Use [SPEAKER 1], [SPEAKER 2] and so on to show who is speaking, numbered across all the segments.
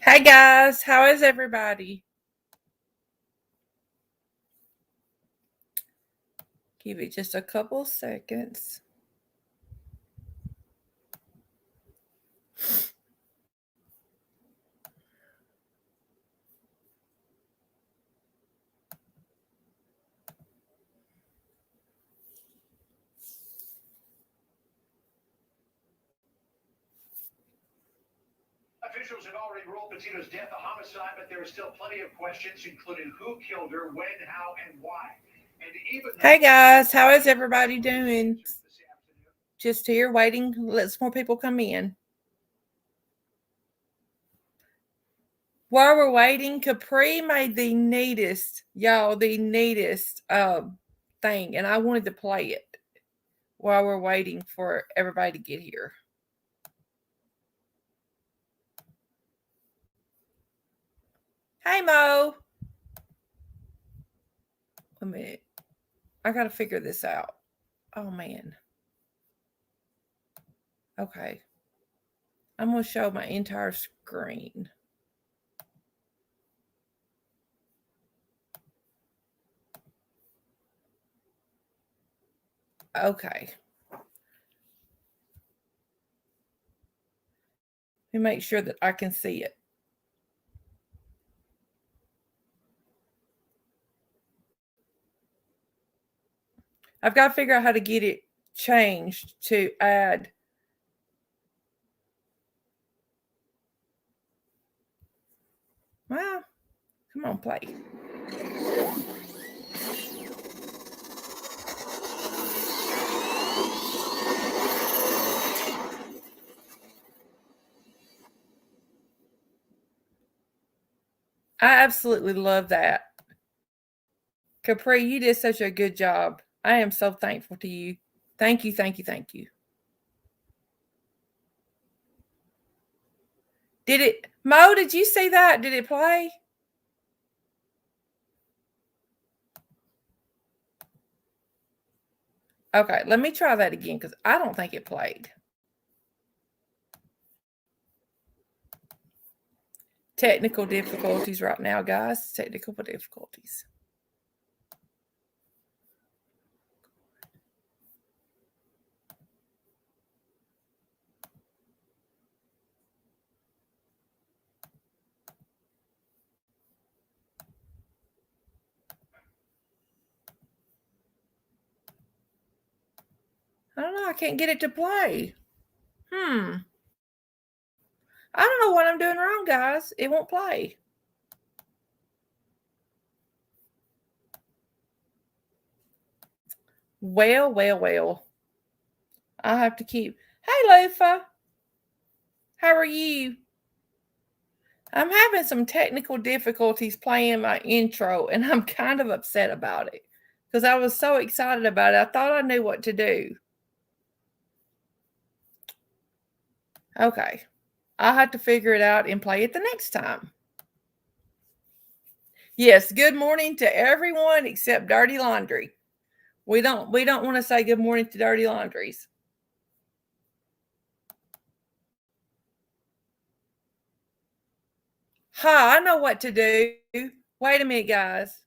[SPEAKER 1] Hey guys, how is everybody? Give it just a couple seconds.
[SPEAKER 2] Officials have already ruled Petito's death a homicide, but there are still plenty of questions, including who killed her, when, how, and why. And even
[SPEAKER 1] hey guys, how is everybody doing? Just here waiting. Let some more people come in. While we're waiting, Capri made the neatest, thing, and I wanted to play it while we're waiting for everybody to get here. Hey Mo. A minute. I gotta figure this out. Oh man. Okay. I'm gonna show my entire screen. Okay. Let me make sure that I can see it. I've got to figure out how to get it changed to add. Well, come on, play. I absolutely love that. Capri, you did such a good job. I am so thankful to you. Thank you, thank you, thank you. Did it, Mo, did you see that? Did it play? Okay, let me try that again because I don't think it played. Technical difficulties right now, guys. Technical difficulties. I don't know. I can't get it to play. I don't know what I'm doing wrong, guys. It won't play. Well. I'll have to keep. Hey, Lofa. How are you? I'm having some technical difficulties playing my intro, and I'm kind of upset about it because I was so excited about it. I thought I knew what to do. Okay. I'll have to figure it out and play it the next time. Yes, good morning to everyone except Dirty Laundry. We don't want to say good morning to Dirty Laundries. I know what to do. Wait a minute, guys.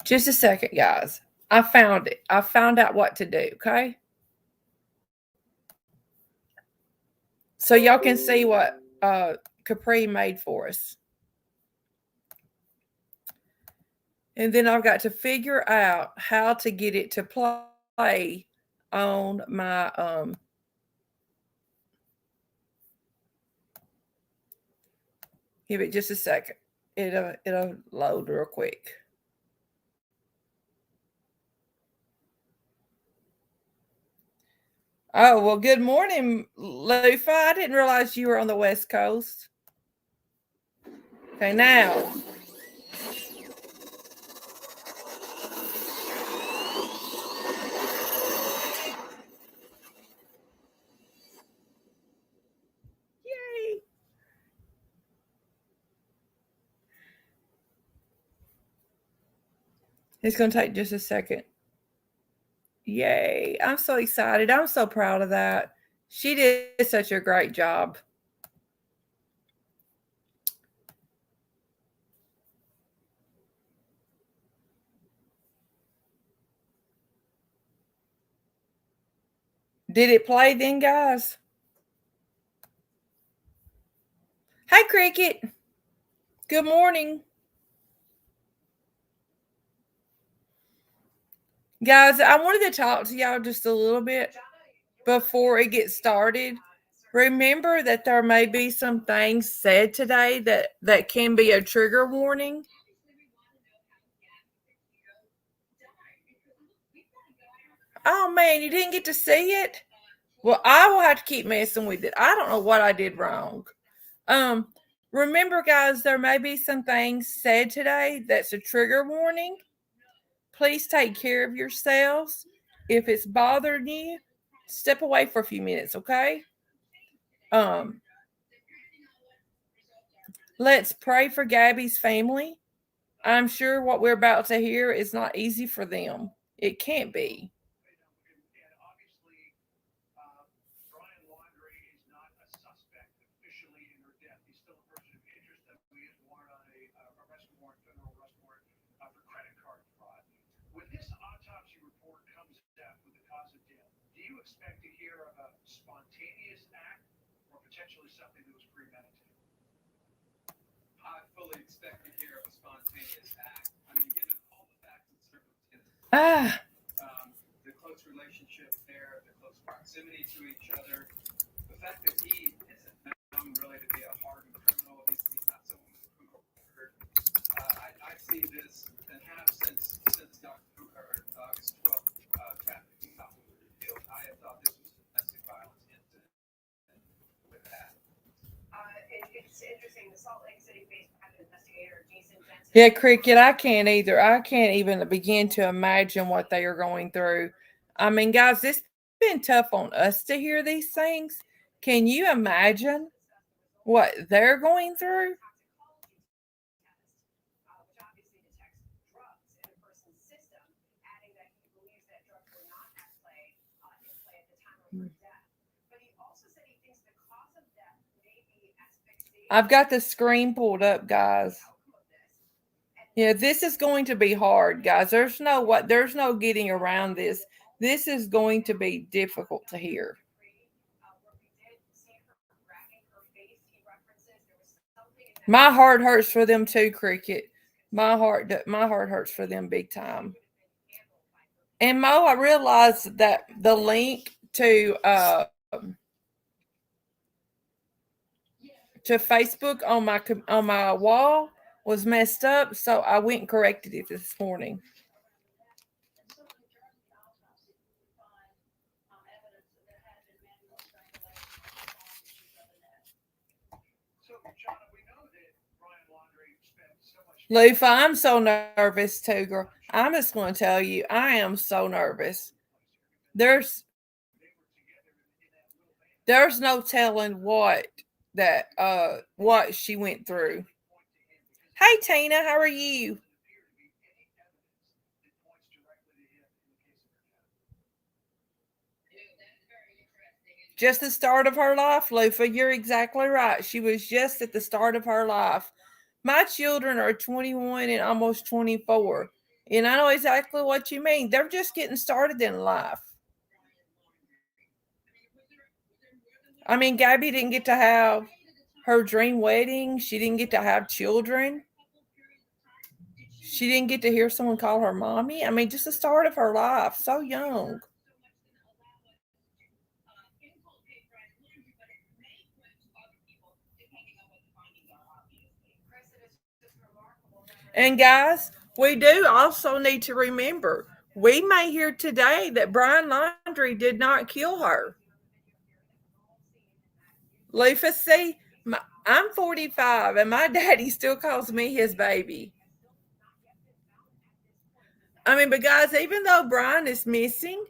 [SPEAKER 1] Just a second, guys. I found it. I found out what to do, okay? So y'all can see what Capri made for us. And then I've got to figure out how to get it to play on my give it just a second. It'll load real quick. Oh, well, good morning, Lufa. I didn't realize you were on the West Coast. Okay, now. It's going to take just a second. Yay. I'm so excited. I'm so proud of that. She did such a great job. Did it play then, guys? Hey, Cricket. Good morning. Guys, I wanted to talk to y'all just a little bit before it gets started. Remember that there may be some things said today that can be a trigger warning. Oh man, you didn't get to see it? Well, I will have to keep messing with it. I don't know what I did wrong. Um, Remember, guys, there may be some things said today that's a trigger warning. Please take care of yourselves. If it's bothering you, step away for a few minutes, okay? Um, let's pray for Gabby's family. I'm sure what we're about to hear is not easy for them. It can't be.
[SPEAKER 2] And obviously, Brian Laundrie is not a suspect officially in her death. He's still a person of interest that we has warrant on a arrest warrant, federal arrest warrant for credit card fraud. When this autopsy report comes out with the cause of death, do you expect to hear of a spontaneous act or potentially something that was premeditated?
[SPEAKER 3] I fully expect to hear of a spontaneous act. I mean, given all the facts and circumstances,
[SPEAKER 1] Ah,
[SPEAKER 3] the close relationship there, the close proximity to each other, the fact that he isn't known really to be a hardened criminal, he's not someone with a criminal record. I see this and have since August 12th, trafficking stop was revealed. I have thought this was a domestic violence incident with that.
[SPEAKER 4] It's interesting. The Salt Lake City based private investigator Jason Jensen.
[SPEAKER 1] yeah, Cricket, I can't either. I can't even begin to imagine what they are going through. I mean, guys, it's been tough on us to hear these things. Can you imagine what they're going through?
[SPEAKER 4] Which obviously detects drugs in a person's system, adding that he believes that drugs were not at play in play at the time of her death. But he also said he thinks the cause of death may be asphyxiation.
[SPEAKER 1] I've got the screen pulled up, guys. Yeah, this is going to be hard, guys. There's no getting around this. This is going to be difficult to hear. My heart hurts for them too, Cricket. My heart hurts for them big time. And Mo, I realized that the link to Facebook on my wall was messed up, so I went and corrected it this morning.
[SPEAKER 2] So, John, we know that Brian Laundrie spent so much.
[SPEAKER 1] Lufa, I'm so nervous too, girl. I'm just going to tell you, I am so nervous. There's there's no telling what she went through. Hey Tina, how are you? Just the start of her life, Lufa. You're exactly right. She was just at the start of her life. My children are 21 and almost 24. And I know exactly what you mean. They're just getting started in life. I mean, Gabby didn't get to have her dream wedding. She didn't get to have children. She didn't get to hear someone call her mommy. I mean, just the start of her life. So young. And guys, we do also need to remember we may hear today that Brian Laundrie did not kill her. Leafus, see, I'm 45 and my daddy still calls me his baby. I mean, but guys, even though Brian is missing,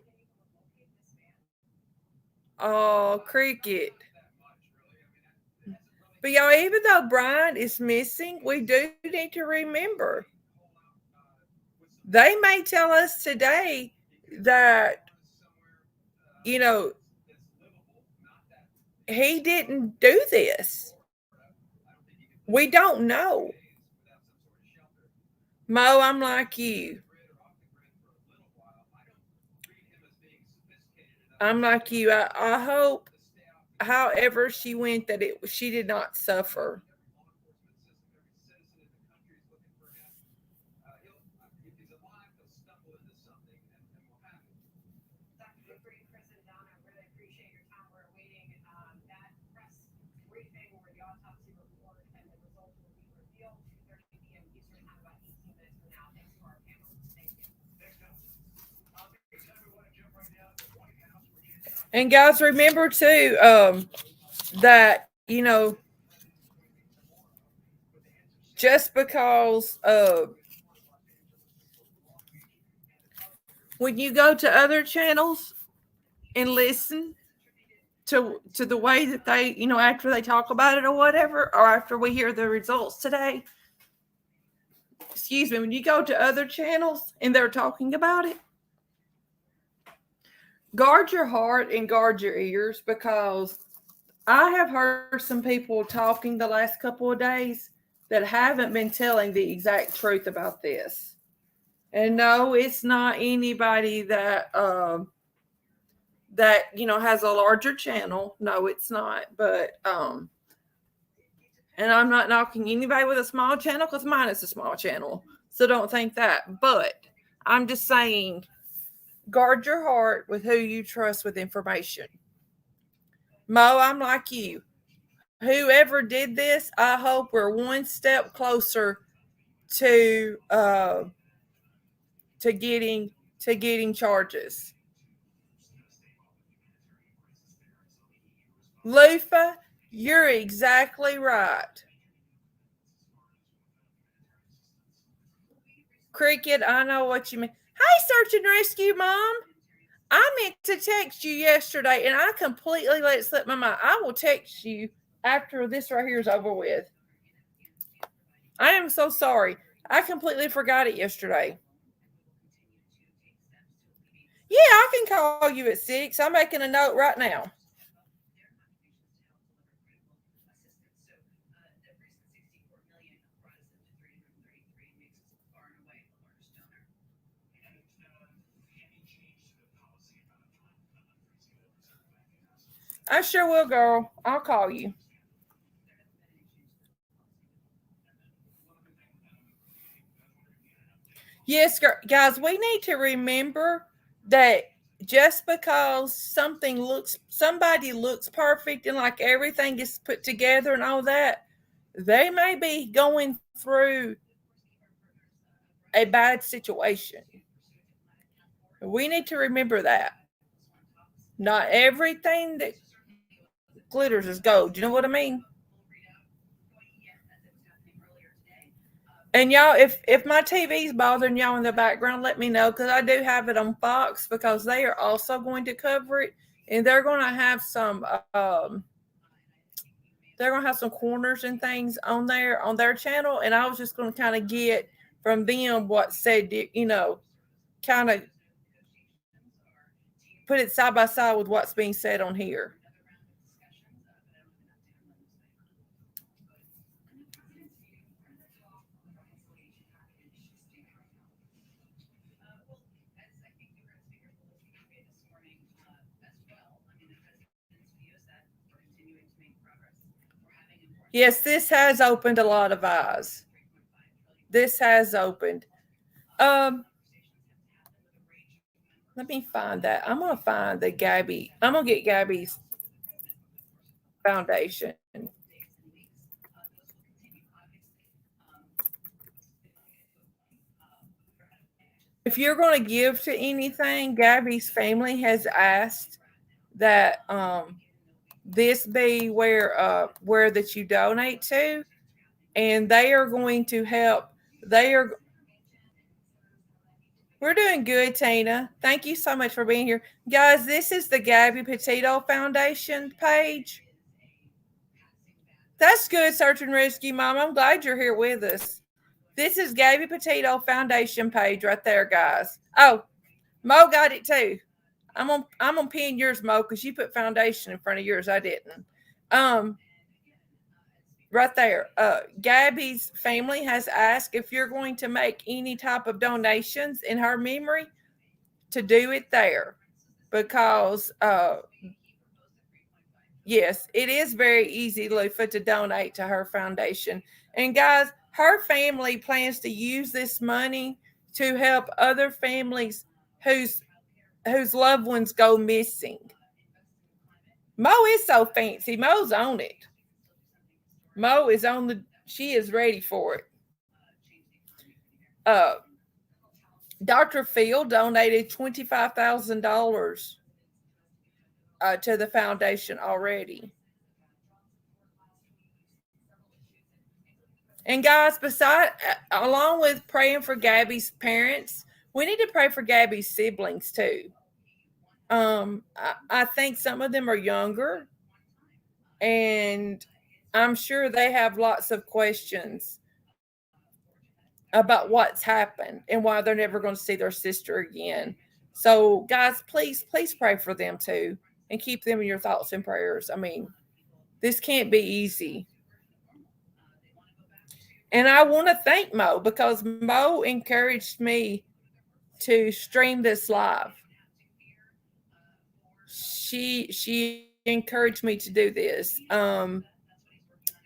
[SPEAKER 1] oh, cricket. But y'all, even though Brian is missing, we do need to remember They may tell us today that, you know, he didn't do this. We don't know. Mo, I'm like you. I'm like you. I hope, however she went, that she did not suffer.
[SPEAKER 4] Dr. Bree, Chris, and Donna, really appreciate your time. We're awaiting that press briefing where the autopsy report and the results will be revealed 2:30 p.m. Eastern time, about 18 minutes from now. Thanks to our panel. Thank you.
[SPEAKER 2] Next up, anytime we want to jump right now to the White House, which is
[SPEAKER 1] And guys, remember too, that, just because when you go to other channels and listen to the way that they, after they talk about it or whatever, or after we hear the results today, excuse me, when you go to other channels and they're talking about it, guard your heart and guard your ears, because I have heard some people talking the last couple of days that haven't been telling the exact truth about this. And no, it's not anybody that has a larger channel. No, it's not. But and I'm not knocking anybody with a small channel, because mine is a small channel. So don't think that. But I'm just saying, guard your heart with who you trust with information. Mo, I'm like you. Whoever did this, I hope we're one step closer to getting charges. Lufa, you're exactly right. Cricket, I know what you mean. Hey, Search and Rescue Mom. I meant to text you yesterday and I completely let it slip my mind. I will text you after this right here is over with. I am so sorry. I completely forgot it yesterday. Yeah, I can call you at 6. I'm making a note right now. I sure will, girl. I'll call you. Yes, guys, we need to remember that just because somebody looks perfect and like everything is put together and all that, they may be going through a bad situation. We need to remember that. Not everything that glitters is gold. You know what I mean? And y'all, if my TV's bothering y'all in the background, let me know, because I do have it on Fox, because they are also going to cover it, and they're going to have some corners and things on their channel, and I was just going to kind of get from them what said, kind of put it side by side with what's being said on here. Yes, this has opened a lot of eyes. This has opened. Let me find that. I'm gonna find the Gabby. I'm gonna get Gabby's foundation. If you're going to give to anything, Gabby's family has asked that this be where that you donate to, and they are going to help. We're doing good, Tina. Thank you so much for being here, guys. This is the Gabby Petito Foundation page. That's good, Search and Rescue Mom. I'm glad you're here with us. This is Gabby Petito Foundation page right there, guys. Oh, Mo got it too. I'm on pin yours, Mo, because you put foundation in front of yours. I didn't. Right there. Gabby's family has asked if you're going to make any type of donations in her memory to do it there, because yes, it is very easy, Lufa, to donate to her foundation. And guys, her family plans to use this money to help other families whose loved ones go missing. Mo is so fancy. Mo's on it. Mo is on she is ready for it. Uh, Dr. Phil donated $25,000 to the foundation already. And guys, along with praying for Gabby's parents, we need to pray for Gabby's siblings too. I think some of them are younger, and I'm sure they have lots of questions about what's happened and why they're never going to see their sister again. So, guys, please pray for them too, and keep them in your thoughts and prayers. I mean, this can't be easy. And I want to thank Mo, because Mo encouraged me to stream this live. She encouraged me to do this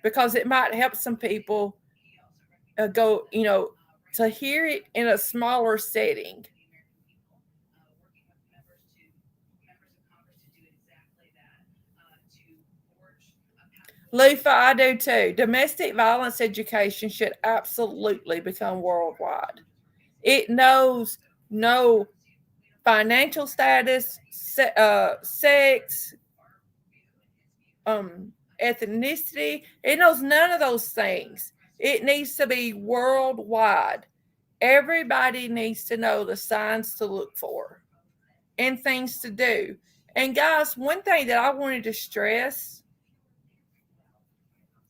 [SPEAKER 1] because it might help some people go, to hear it in a smaller setting. Lufa, I do too. Domestic violence education should absolutely become worldwide. It knows no financial status, sex, ethnicity. It knows none of those things. It needs to be worldwide. Everybody needs to know the signs to look for and things to do. And guys, one thing that I wanted to stress,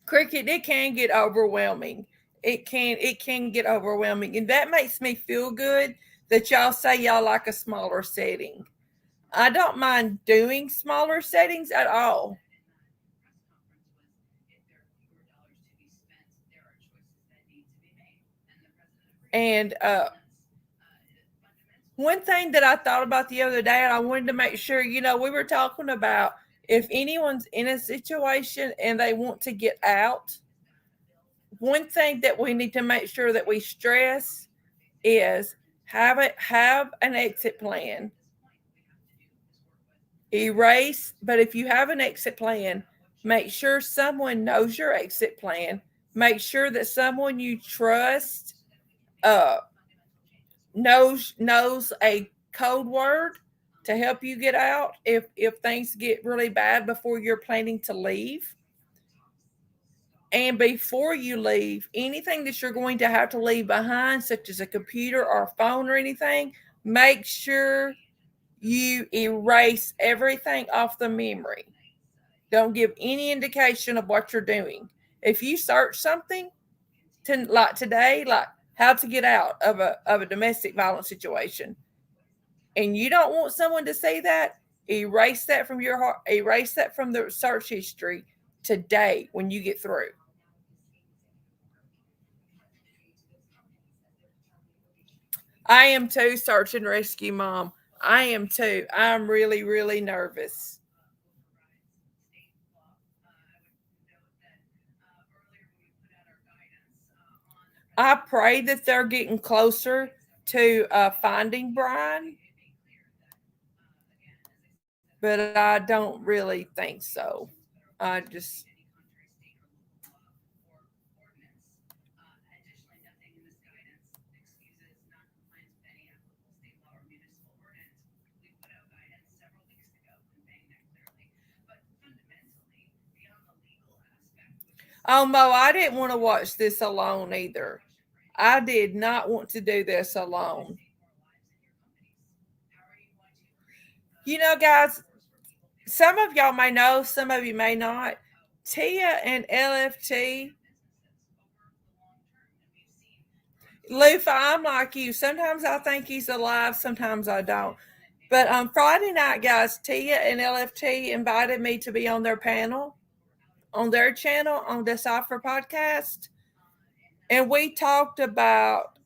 [SPEAKER 1] Cricket, it can get overwhelming. It can get overwhelming. And that makes me feel good that y'all say y'all like a smaller setting. I don't mind doing smaller settings at all. And one thing that I thought about the other day, and I wanted to make sure, we were talking about if anyone's in a situation and they want to get out, one thing that we need to make sure that we stress is have an exit plan. Erase, but if you have an exit plan, make sure someone knows your exit plan. Make sure that someone you trust uh, knows a code word to help you get out if things get really bad before you're planning to leave. And before you leave, anything that you're going to have to leave behind, such as a computer or a phone or anything, make sure you erase everything off the memory. Don't give any indication of what you're doing. If you search something like today, like how to get out of a domestic violence situation, and you don't want someone to see that, erase that from your heart, erase that from the search history today when you get through. I am too, search and rescue mom. I am too. I'm really, really nervous. I pray that they're getting closer to finding Brian, but I don't really think so. I just. Oh, Mo, I didn't want to watch this alone either. I did not want to do this alone. Guys, some of y'all may know, some of you may not. Tia and LFT, Lufa, I'm like you. Sometimes I think he's alive, sometimes I don't. But on Friday night, guys, Tia and LFT invited me to be on their panel, on their channel, on the Decipher podcast. And we talked about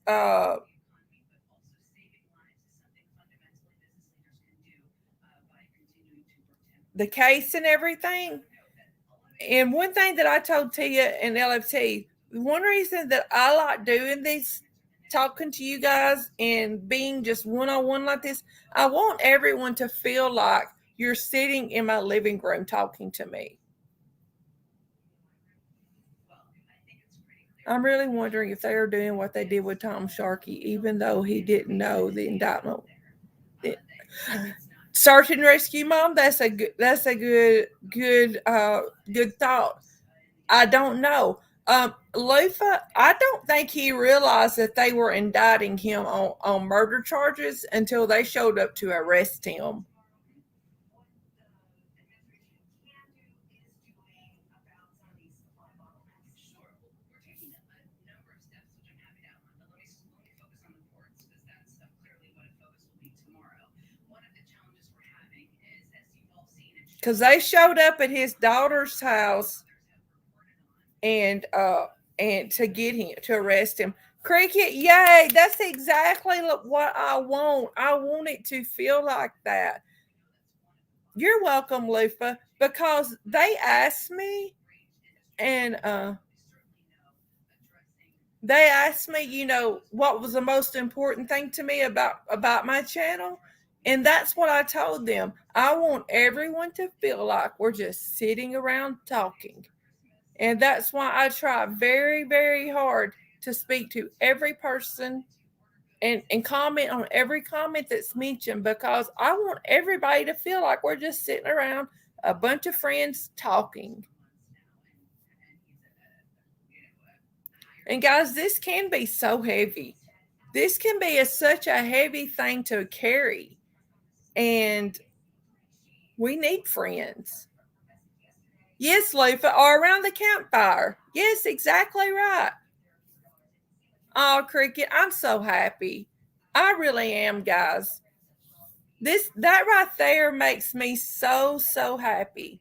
[SPEAKER 1] the case and everything. And one thing that I told Tia and LFT, one reason that I like doing this, talking to you guys and being just one on one like this, I want everyone to feel like you're sitting in my living room talking to me. I'm really wondering if they are doing what they did with Tom Sharkey, even though he didn't know the indictment. Search and rescue, mom. That's a good thought. I don't know. Lufa, I don't think he realized that they were indicting him on murder charges until they showed up to arrest him. Because they showed up at his daughter's house and to get him, to arrest him. Cricket, yay! That's exactly what I want. I want it to feel like that. You're welcome, Lufa, because they asked me, and they asked me, what was the most important thing to me about my channel, and that's what I told them. I want everyone to feel like we're just sitting around talking. And that's why I try very, very hard to speak to every person and comment on every comment that's mentioned, because I want everybody to feel like we're just sitting around a bunch of friends talking. And guys, this can be so heavy. This can be such a heavy thing to carry. And we need friends. Yes, Lufa, or around the campfire. Yes, exactly right. Oh, Cricket, I'm so happy. I really am, guys. That right there makes me so happy.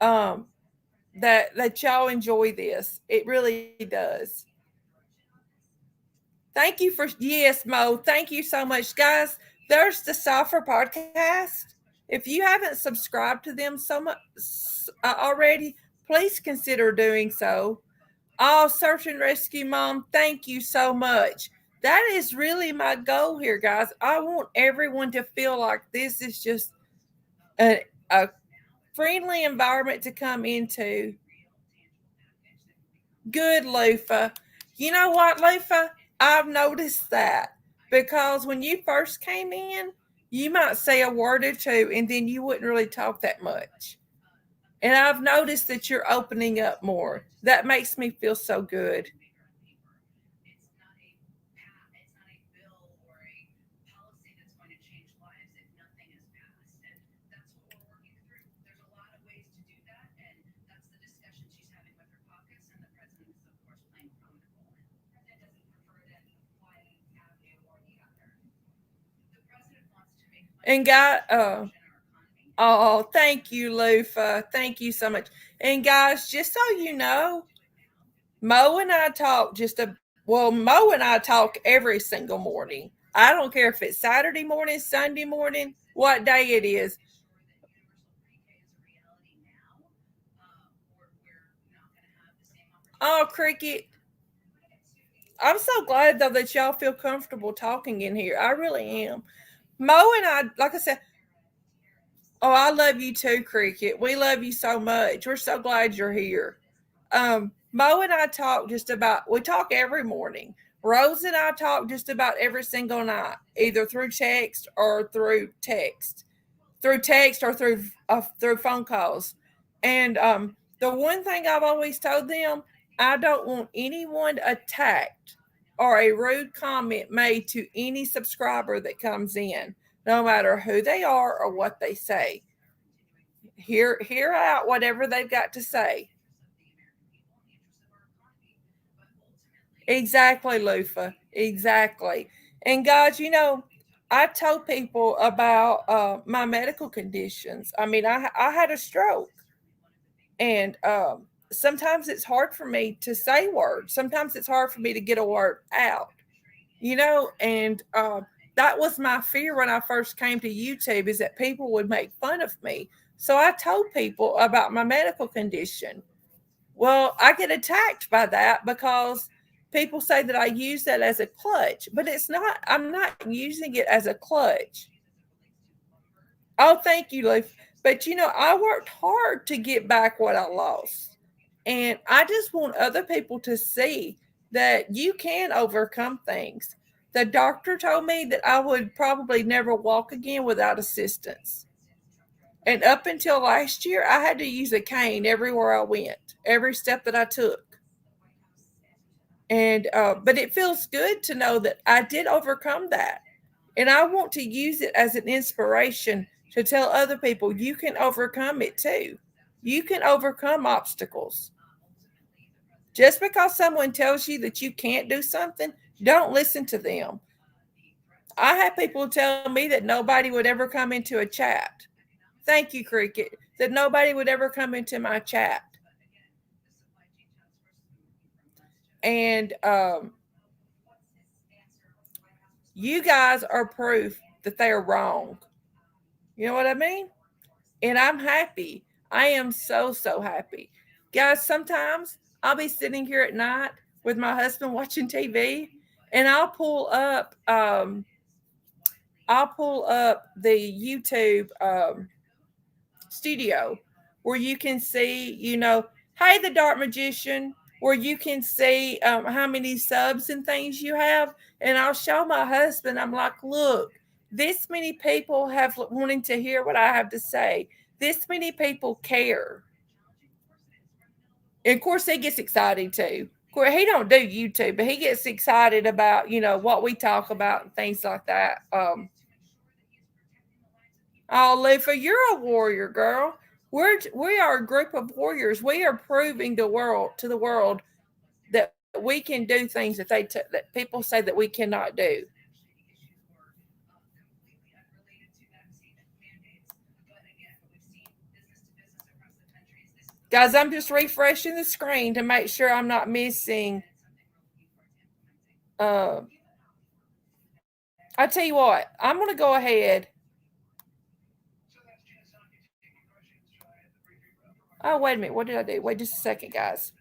[SPEAKER 1] Um, that y'all enjoy this. It really does. Thank you for yes, Mo. Thank you so much, guys. There's the Software Podcast. If you haven't subscribed to them so much already, please consider doing so. Oh, Search and Rescue Mom, thank you so much. That is really my goal here, guys. I want everyone to feel like this is just a friendly environment to come into. Good, Lufa. You know what, Lufa? I've noticed that because when you first came in, you might say a word or two and then you wouldn't really talk that much. And I've noticed that you're opening up more. That makes me feel so good. And oh, thank you, Lufa. Thank you so much. And guys, just so you know, Mo and I talk Mo and I talk every single morning. I don't care if it's Saturday morning, Sunday morning, what day it is. Oh, Cricket. I'm so glad though that y'all feel comfortable talking in here. I really am. Mo and I, like I said, oh, I love you too, Cricket. We love you so much. We're so glad you're here. Mo and I we talk every morning. Rose and I talk just about every single night, either through text or through phone calls. And the one thing I've always told them, I don't want anyone attacked or a rude comment made to any subscriber that comes in, no matter who they are or what they say. Hear out whatever they've got to say. Exactly, Lufa. Exactly. And guys, I told people about my medical conditions. I mean, I had a stroke, and sometimes it's hard for me to say words. Sometimes it's hard for me to get a word out. And that was my fear when I first came to YouTube, is that people would make fun of me. So I told people about my medical condition. Well, I get attacked by that because people say that I use that as a clutch, but it's not. I'm not using it as a clutch. Oh, thank you, Leif. But I worked hard to get back what I lost. And I just want other people to see that you can overcome things. The doctor told me that I would probably never walk again without assistance. And up until last year, I had to use a cane everywhere I went, every step that I took. And but it feels good to know that I did overcome that. And I want to use it as an inspiration to tell other people you can overcome it too. You can overcome obstacles. Just because someone tells you that you can't do something, don't listen to them. I had people tell me that nobody would ever come into a chat. Thank you, Cricket. That nobody would ever come into my chat. And you guys are proof that they are wrong. You know what I mean? And I'm happy. I am so, so happy. Guys, sometimes I'll be sitting here at night with my husband watching TV, and I'll pull up the YouTube studio where you can see, hey, the Dark Magician, where you can see how many subs and things you have. And I'll show my husband, I'm like, look, this many people have wanting to hear what I have to say. This many people care. And of course, he gets excited too. Of course, he don't do YouTube, but he gets excited about, what we talk about and things like that. Oh, Lufa, you're a warrior, girl. We are a group of warriors. We are proving to the world that we can do things that people say that we cannot do. Guys, I'm just refreshing the screen to make sure I'm not missing. Uh, I tell you what, I'm going to go ahead. Oh, wait a minute. What did I do? Wait just a second, guys.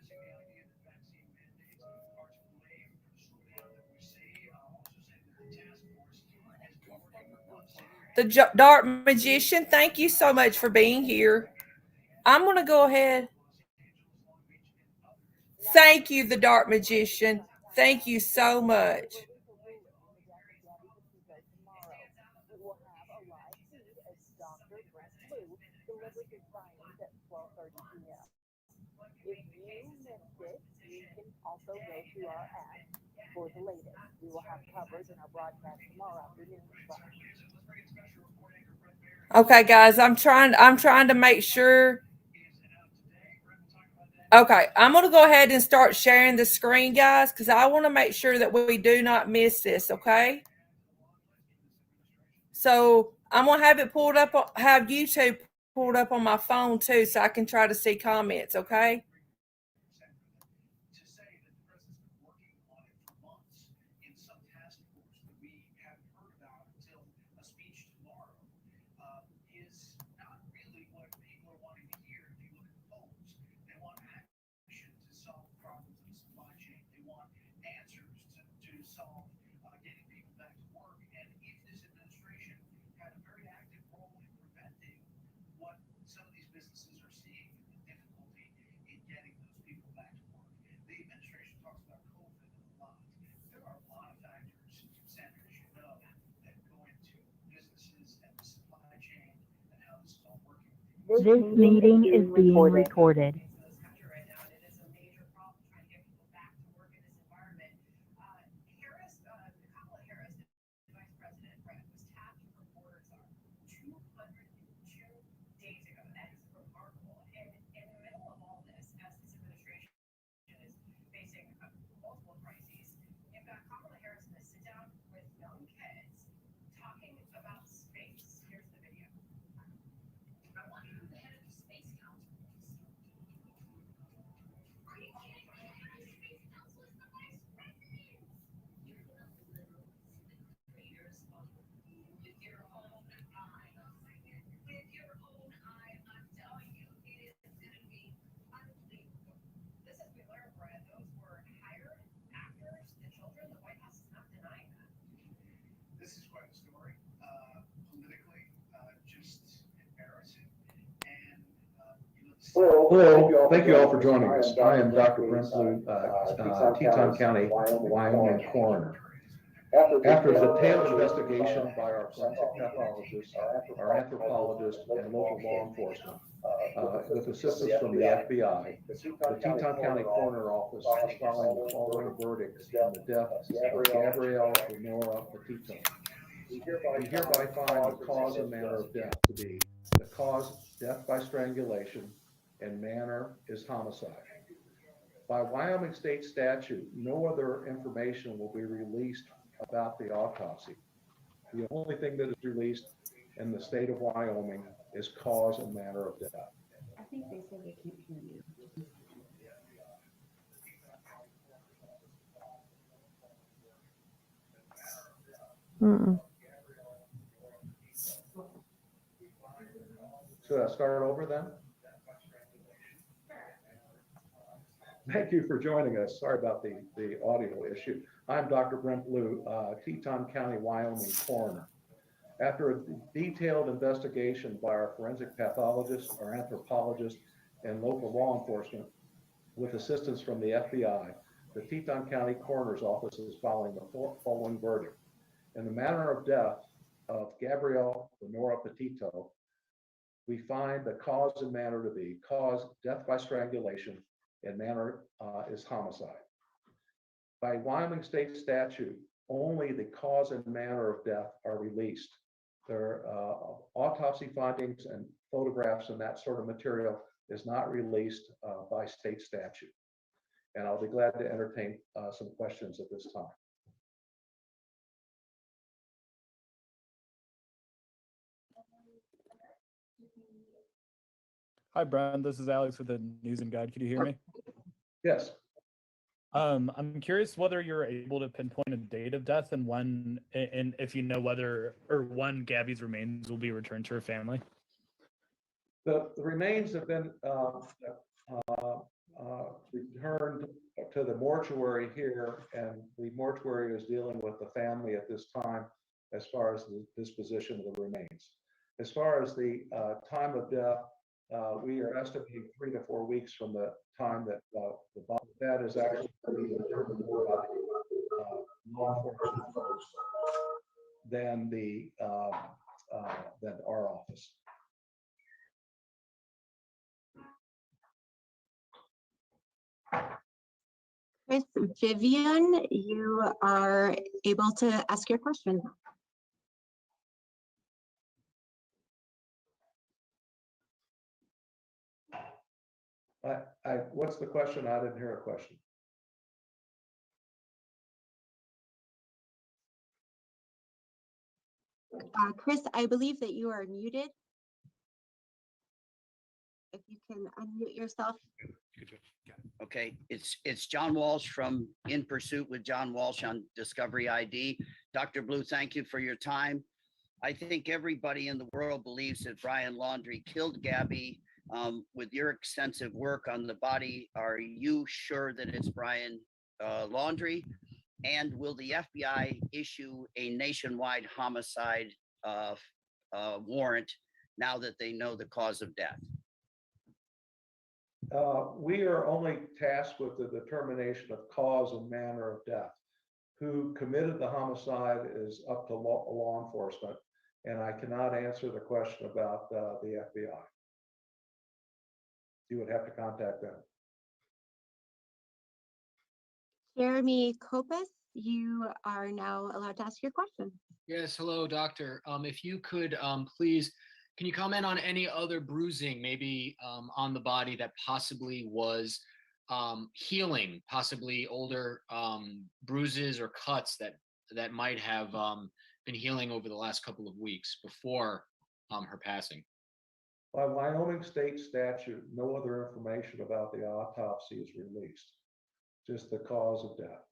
[SPEAKER 1] The Dark Magician, thank you so much for being here. I'm going to go ahead. Thank you, the Dark Magician. Thank you so much. Okay, guys, I'm trying to make sure. Okay, I'm going to go ahead and start sharing the screen, guys, because I want to make sure that we do not miss this, okay? So I'm going to have it pulled up, have YouTube pulled up on my phone too, so I can try to see comments, okay?
[SPEAKER 2] To say that the president's been working on it for months in some task force that we haven't heard about until a speech tomorrow is not really what people are wanting to hear. If you look at the polls, they want action to solve problems in the supply chain. They want answers to solve getting people back to work. And if this administration had a very active role in preventing what some of these businesses are seeing, the difficulty in getting those people back to work. The administration talks about COVID a lot. There are a lot of factors, Sandra, as you know, that go into businesses and the supply chain and how this is all working.
[SPEAKER 5] This meeting is being recorded.
[SPEAKER 4] Right now, and it is a major problem trying to get people back to work in this environment. Kamala Harris, the vice president, Brett, was tapped for border czar 202 days ago. That is remarkable. And in the middle of all this, as this administration is facing multiple crises,
[SPEAKER 6] Hello, thank you all for joining us. I am Dr. Brent Blue, Teton County, Wyoming Coroner. After a detailed investigation by our forensic pathologist, our anthropologist, and local law enforcement, with assistance from the FBI, the Teton County Coroner Office is filing the following verdict in the death of Gabrielle Lenora Petito. We hereby find the cause and manner of death to be the cause death by strangulation and manner is homicide. By Wyoming state statute, no other information will be released about the autopsy. The only thing that is released in the state of Wyoming is cause and manner of death.
[SPEAKER 7] I think they said they can't hear you.
[SPEAKER 6] Should I start over then? Thank you for joining us. Sorry about the audio issue. I'm Dr. Brent Blue, Teton County, Wyoming Coroner. After a detailed investigation by our forensic pathologist, our anthropologist, and local law enforcement, with assistance from the FBI, the Teton County Coroner's Office is filing the following verdict. In the manner of death of Gabrielle Lenora Petito, we find the cause and manner to be cause death by strangulation and manner is homicide. By Wyoming state statute, only the cause and manner of death are released. Their autopsy findings and photographs and that sort of material is not released by state statute. And I'll be glad to entertain some questions at this time.
[SPEAKER 8] Hi, Brian. This is Alex with the News and Guide. Can you hear me?
[SPEAKER 6] Yes.
[SPEAKER 8] I'm curious whether you're able to pinpoint a date of death and when, and if you know whether or when Gabby's remains will be returned to her family.
[SPEAKER 6] The remains have been returned to the mortuary here, and the mortuary is dealing with the family at this time as far as the disposition of the remains. As far as the time of death, we are estimating 3 to 4 weeks from the time that the body that is actually determined more by law enforcement folks than our office.
[SPEAKER 9] Chris, Vivian, you are able to ask your question.
[SPEAKER 6] What's the question? I didn't hear a question.
[SPEAKER 9] Chris, I believe that you are muted. If you can unmute yourself.
[SPEAKER 10] Okay, it's John Walsh from In Pursuit with John Walsh on Discovery ID. Dr. Blue, thank you for your time. I think everybody in the world believes that Brian Laundrie killed Gabby. With your extensive work on the body, are you sure that it's Brian Laundrie? And will the FBI issue a nationwide homicide warrant now that they know the cause of death?
[SPEAKER 6] We are only tasked with the determination of cause and manner of death. Who committed the homicide is up to law enforcement, and I cannot answer the question about the FBI. You would have to contact them.
[SPEAKER 9] Jeremy Kopus, you are now allowed to ask your question.
[SPEAKER 11] Yes, hello, doctor. If you could please, can you comment on any other bruising, maybe on the body that possibly was healing, possibly older bruises or cuts that might have been healing over the last couple of weeks before her passing?
[SPEAKER 6] By Wyoming state statute, no other information about the autopsy is released, just the cause of death.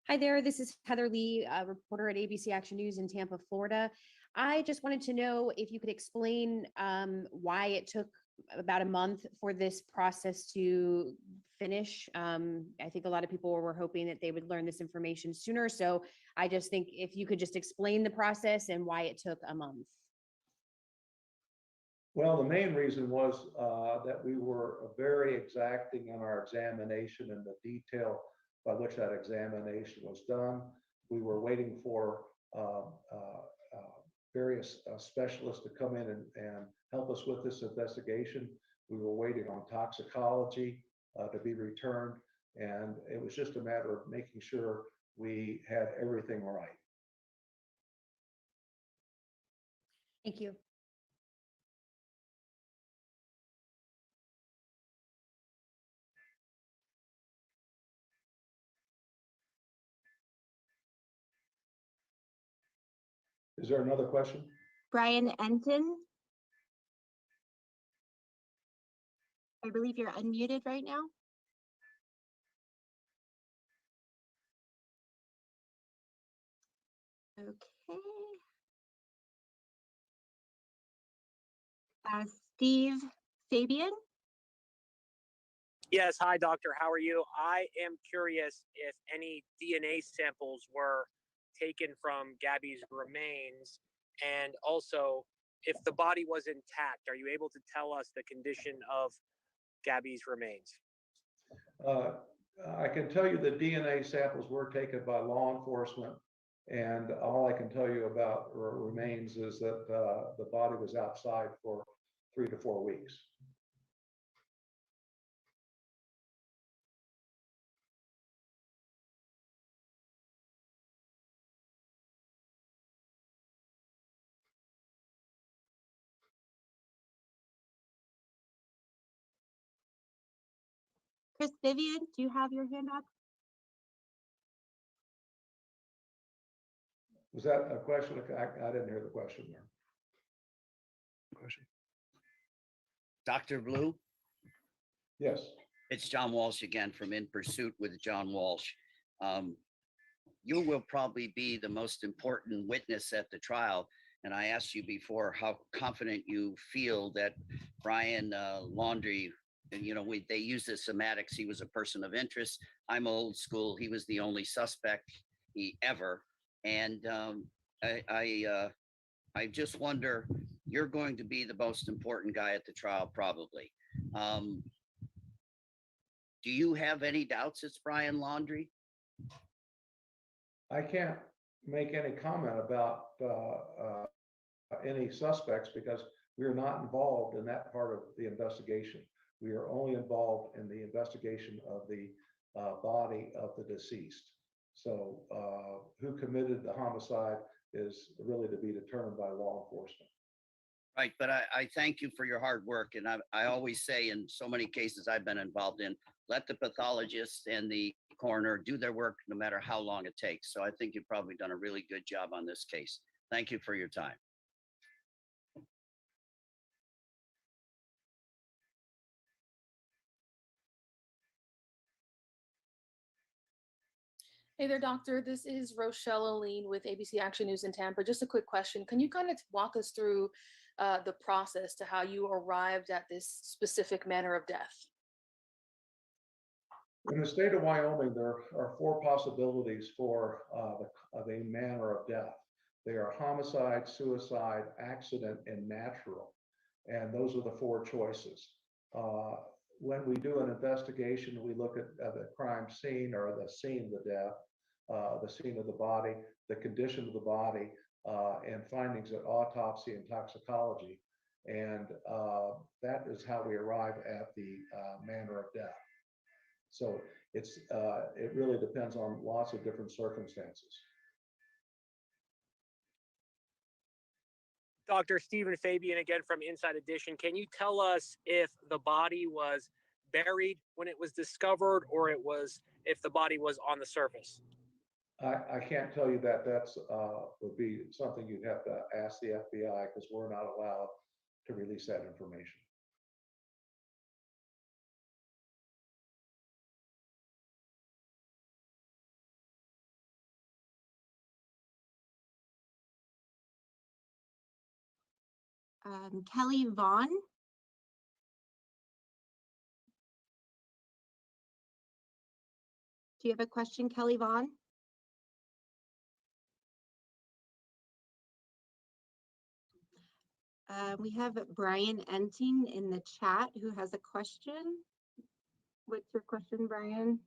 [SPEAKER 7] Hi there, this is Heather Lee, a reporter at ABC Action News in Tampa, Florida. I just wanted to know if you could explain why it took about a month for this process to finish. I think a lot of people were hoping that they would learn this information sooner. So I just think if you could just explain the process and why it took a month.
[SPEAKER 6] Well, the main reason was that we were very exacting in our examination and the detail by which that examination was done. We were waiting for various specialists to come in and help us with this investigation. We were waiting on toxicology to be returned, and it was just a matter of making sure we had everything right.
[SPEAKER 7] Thank you.
[SPEAKER 6] Is there another question?
[SPEAKER 9] Brian Enton. I believe you're unmuted right now. Okay. Steve Fabian.
[SPEAKER 12] Yes, hi, doctor. How are you? I am curious if any DNA samples were taken from Gabby's remains, and also if the body was intact. Are you able to tell us the condition of Gabby's remains?
[SPEAKER 6] I can tell you the DNA samples were taken by law enforcement, and all I can tell you about remains is that the body was outside for 3 to 4 weeks.
[SPEAKER 9] Chris Vivian, do you have your hand up?
[SPEAKER 6] Was that a question? I didn't hear the question there.
[SPEAKER 10] Question. Dr. Blue?
[SPEAKER 6] Yes.
[SPEAKER 10] It's John Walsh again from In Pursuit with John Walsh. You will probably be the most important witness at the trial. And I asked you before how confident you feel that Brian Laundrie, and they use the semantics. He was a person of interest. I'm old school. He was the only suspect ever. And I just wonder, you're going to be the most important guy at the trial, probably. Do you have any doubts it's Brian Laundrie?
[SPEAKER 6] I can't make any comment about any suspects because we're not involved in that part of the investigation. We are only involved in the investigation of the body of the deceased. So who committed the homicide is really to be determined by law enforcement.
[SPEAKER 10] Right, but I thank you for your hard work. And I always say in so many cases I've been involved in, let the pathologist and the coroner do their work no matter how long it takes. So I think you've probably done a really good job on this case. Thank you for your time.
[SPEAKER 13] Hey there, doctor. This is Rochelle Aline with ABC Action News in Tampa. Just a quick question. Can you kind of walk us through the process to how you arrived at this specific manner of death?
[SPEAKER 6] In the state of Wyoming, there are 4 possibilities for the manner of death. They are homicide, suicide, accident, and natural. And those are the 4 choices. When we do an investigation, we look at the crime scene or the scene of the death, the scene of the body, the condition of the body, and findings at autopsy and toxicology. And that is how we arrive at the manner of death. So it really depends on lots of different circumstances.
[SPEAKER 12] Dr. Stephen Fabian again from Inside Edition. Can you tell us if the body was buried when it was discovered or if the body was on the surface?
[SPEAKER 6] I can't tell you that. That's would be something you'd have to ask the FBI because we're not allowed to release that information.
[SPEAKER 9] Kelly Vaughn. you have a question, Kelly Vaughn? We have Brian Enting in the chat who has a question. What's your question, Brian?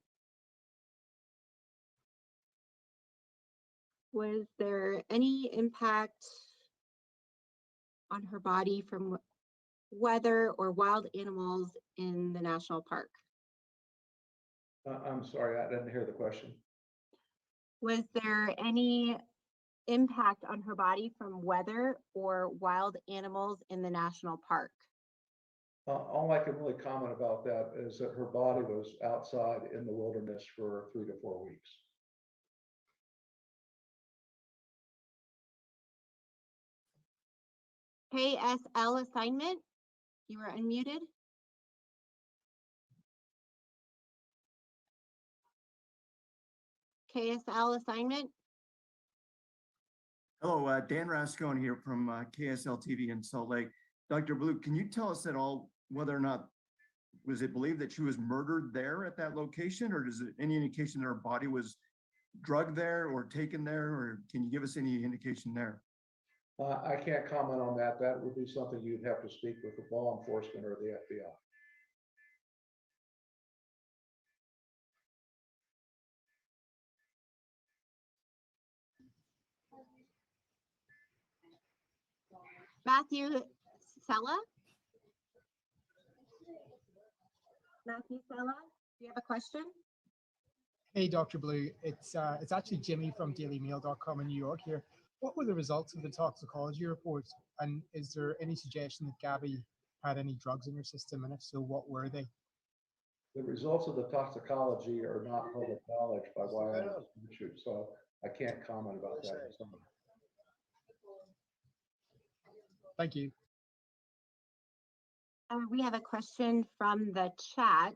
[SPEAKER 9] Was there any impact on her body from weather or wild animals in the national park?
[SPEAKER 6] I'm sorry, I didn't hear the question.
[SPEAKER 9] Was there any impact on her body from weather or wild animals in the national park?
[SPEAKER 6] All I can really comment about that is that her body was outside in the wilderness for 3 to 4 weeks.
[SPEAKER 9] KSL assignment, you were unmuted. KSL assignment.
[SPEAKER 14] Hello, Dan Rascone here from KSL TV in Salt Lake. Dr. Blue, can you tell us at all whether or not, was it believed that she was murdered there at that location, or is it any indication that her body was drugged there or taken there, or can you give us any indication there?
[SPEAKER 6] I can't comment on that. That would be something you'd have to speak with the law enforcement or the FBI.
[SPEAKER 9] Matthew Sella. Matthew Sella, do you have a question?
[SPEAKER 15] Hey, Dr. Blue. It's actually Jimmy from dailymail.com in New York here. What were the results of the toxicology reports? And is there any suggestion that Gabby had any drugs in her system? And if so, what were they?
[SPEAKER 6] The results of the toxicology are not public knowledge by Wyoming statute, so I can't comment about that.
[SPEAKER 15] Thank you.
[SPEAKER 9] We have a question from the chat.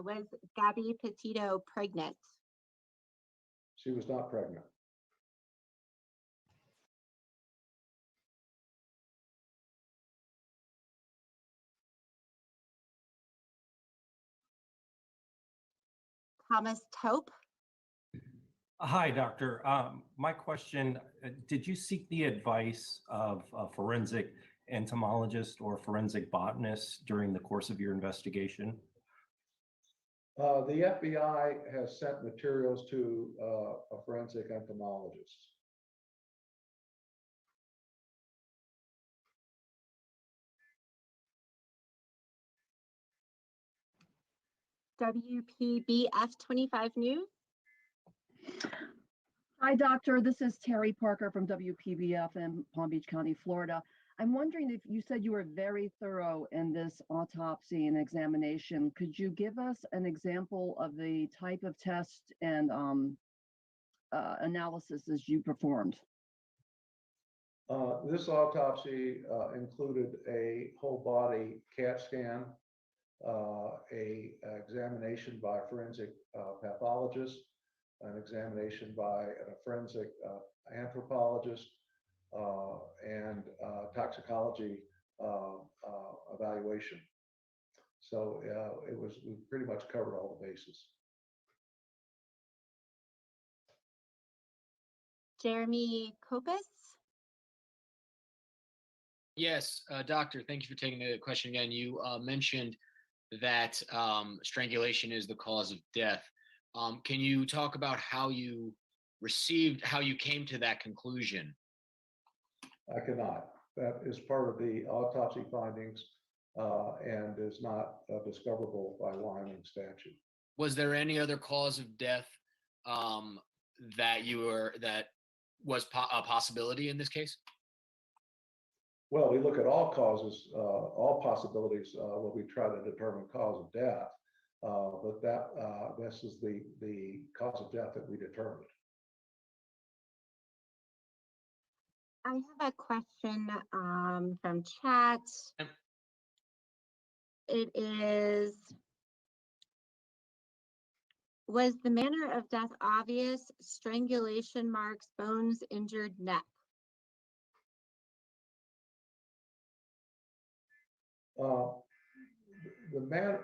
[SPEAKER 9] Was Gabby Petito pregnant?
[SPEAKER 6] She was not pregnant.
[SPEAKER 9] Thomas Tope.
[SPEAKER 16] Hi, doctor. My question, did you seek the advice of a forensic entomologist or forensic botanist during the course of your investigation?
[SPEAKER 6] The FBI has sent materials to a forensic entomologist.
[SPEAKER 9] WPBF 25 News.
[SPEAKER 17] Hi, doctor. This is Terry Parker from WPBF in Palm Beach County, Florida. I'm wondering, if you said you were very thorough in this autopsy and examination, could you give us an example of the type of test and analysis you performed?
[SPEAKER 6] This autopsy included a whole body CAT scan, a examination by a forensic pathologist, an examination by a forensic anthropologist, and toxicology evaluation. So we pretty much covered all the bases.
[SPEAKER 9] Jeremy Kopis.
[SPEAKER 11] Yes, doctor, thank you for taking the question again. You mentioned that strangulation is the cause of death. Can you talk about how you came to that conclusion?
[SPEAKER 6] I cannot. That is part of the autopsy findings and is not discoverable by Wyoming statute.
[SPEAKER 11] Was there any other cause of death that was a possibility in this case?
[SPEAKER 6] Well, we look at all causes, all possibilities when we try to determine cause of death, but this is the cause of death that we determined.
[SPEAKER 9] I have a question from chat. It is, was the manner of death obvious? Strangulation marks, bones, injured neck.
[SPEAKER 6] The man,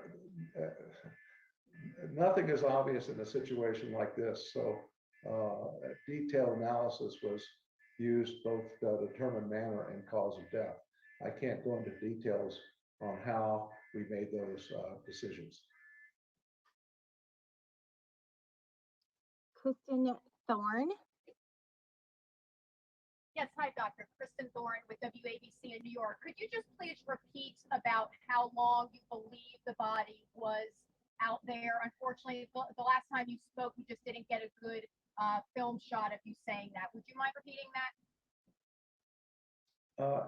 [SPEAKER 6] nothing is obvious in a situation like this. So a detailed analysis was used both to determine manner and cause of death. I can't go into details on how we made those decisions.
[SPEAKER 9] Kristen Thorne.
[SPEAKER 18] Yes, hi, Dr. Kristen Thorne with WABC in New York. Could you just please repeat about how long you believe the body was out there? Unfortunately, the last time you spoke, we just didn't get a good film shot of you saying that. Would you mind repeating that?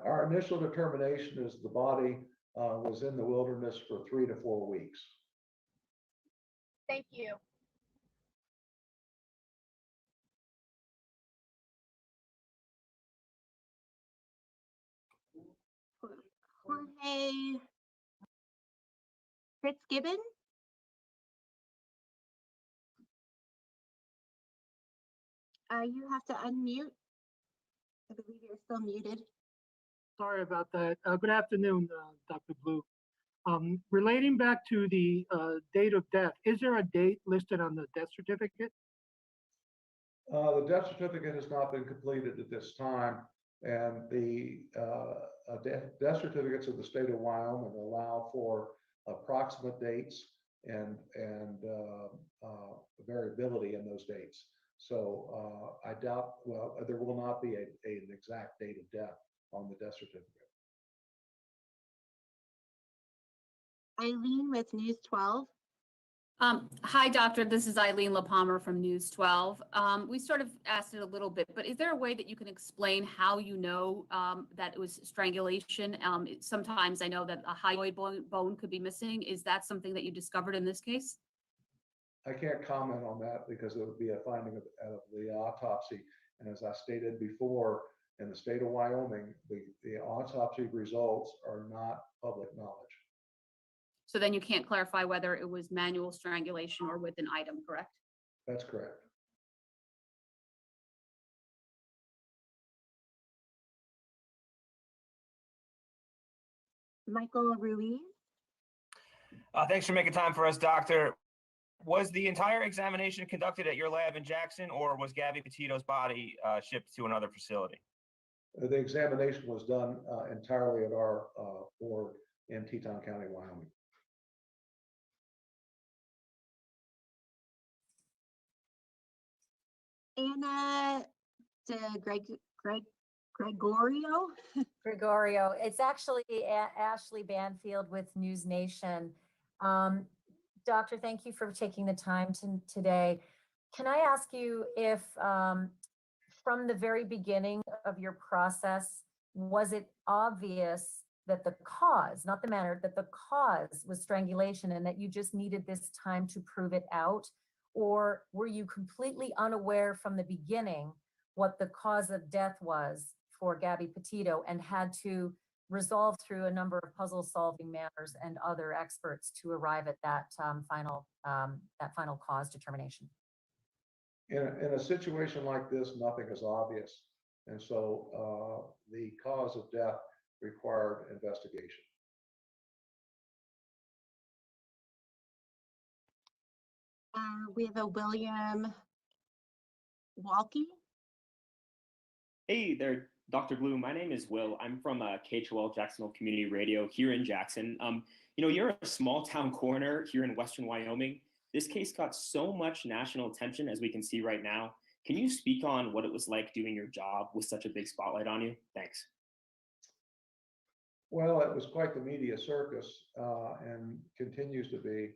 [SPEAKER 6] Our initial determination is the body was in the wilderness for 3 to 4 weeks.
[SPEAKER 18] Thank you.
[SPEAKER 9] Jorge Fitzgibbon. You have to unmute. I believe you're still muted.
[SPEAKER 19] Sorry about that. Good afternoon, Dr. Blue. Relating back to the date of death, is there a date listed on the death certificate?
[SPEAKER 6] The death certificate has not been completed at this time, and the death certificates of the state of Wyoming allow for approximate dates and variability in those dates. So I doubt, well, there will not be an exact date of death on the death certificate.
[SPEAKER 9] Eileen with News 12.
[SPEAKER 20] Hi, doctor. This is Eileen LaPalmer from News 12. We sort of asked it a little bit, but is there a way that you can explain how you know that it was strangulation? Sometimes I know that a hyoid bone could be missing. Is that something that you discovered in this case?
[SPEAKER 6] I can't comment on that because it would be a finding of the autopsy. And as I stated before, in the state of Wyoming, the autopsy results are not public knowledge.
[SPEAKER 20] So then you can't clarify whether it was manual strangulation or with an item, correct?
[SPEAKER 6] That's correct.
[SPEAKER 9] Michael Ruiz.
[SPEAKER 21] Thanks for making time for us, doctor. Was the entire examination conducted at your lab in Jackson, or was Gabby Petito's body shipped to another facility?
[SPEAKER 6] The examination was done entirely at our board in Teton County, Wyoming.
[SPEAKER 9] Anna Gregorio.
[SPEAKER 22] Gregorio. It's actually Ashley Banfield with News Nation. Doctor, thank you for taking the time today. Can I ask you if from the very beginning of your process, was it obvious that the cause, not the manner, that the cause was strangulation and that you just needed this time to prove it out? Or were you completely unaware from the beginning what the cause of death was for Gabby Petito and had to resolve through a number of puzzle solving manners and other experts to arrive at that final cause determination?
[SPEAKER 6] In a situation like this, nothing is obvious. And so the cause of death required investigation.
[SPEAKER 9] We have a William Walkie.
[SPEAKER 23] Hey there, Dr. Blue. My name is Will. I'm from KHOL Jacksonville Community Radio here in Jackson. You're a small town coroner here in Western Wyoming. This case got so much national attention, as we can see right now. Can you speak on what it was like doing your job with such a big spotlight on you? Thanks.
[SPEAKER 6] Well, it was quite the media circus and continues to be.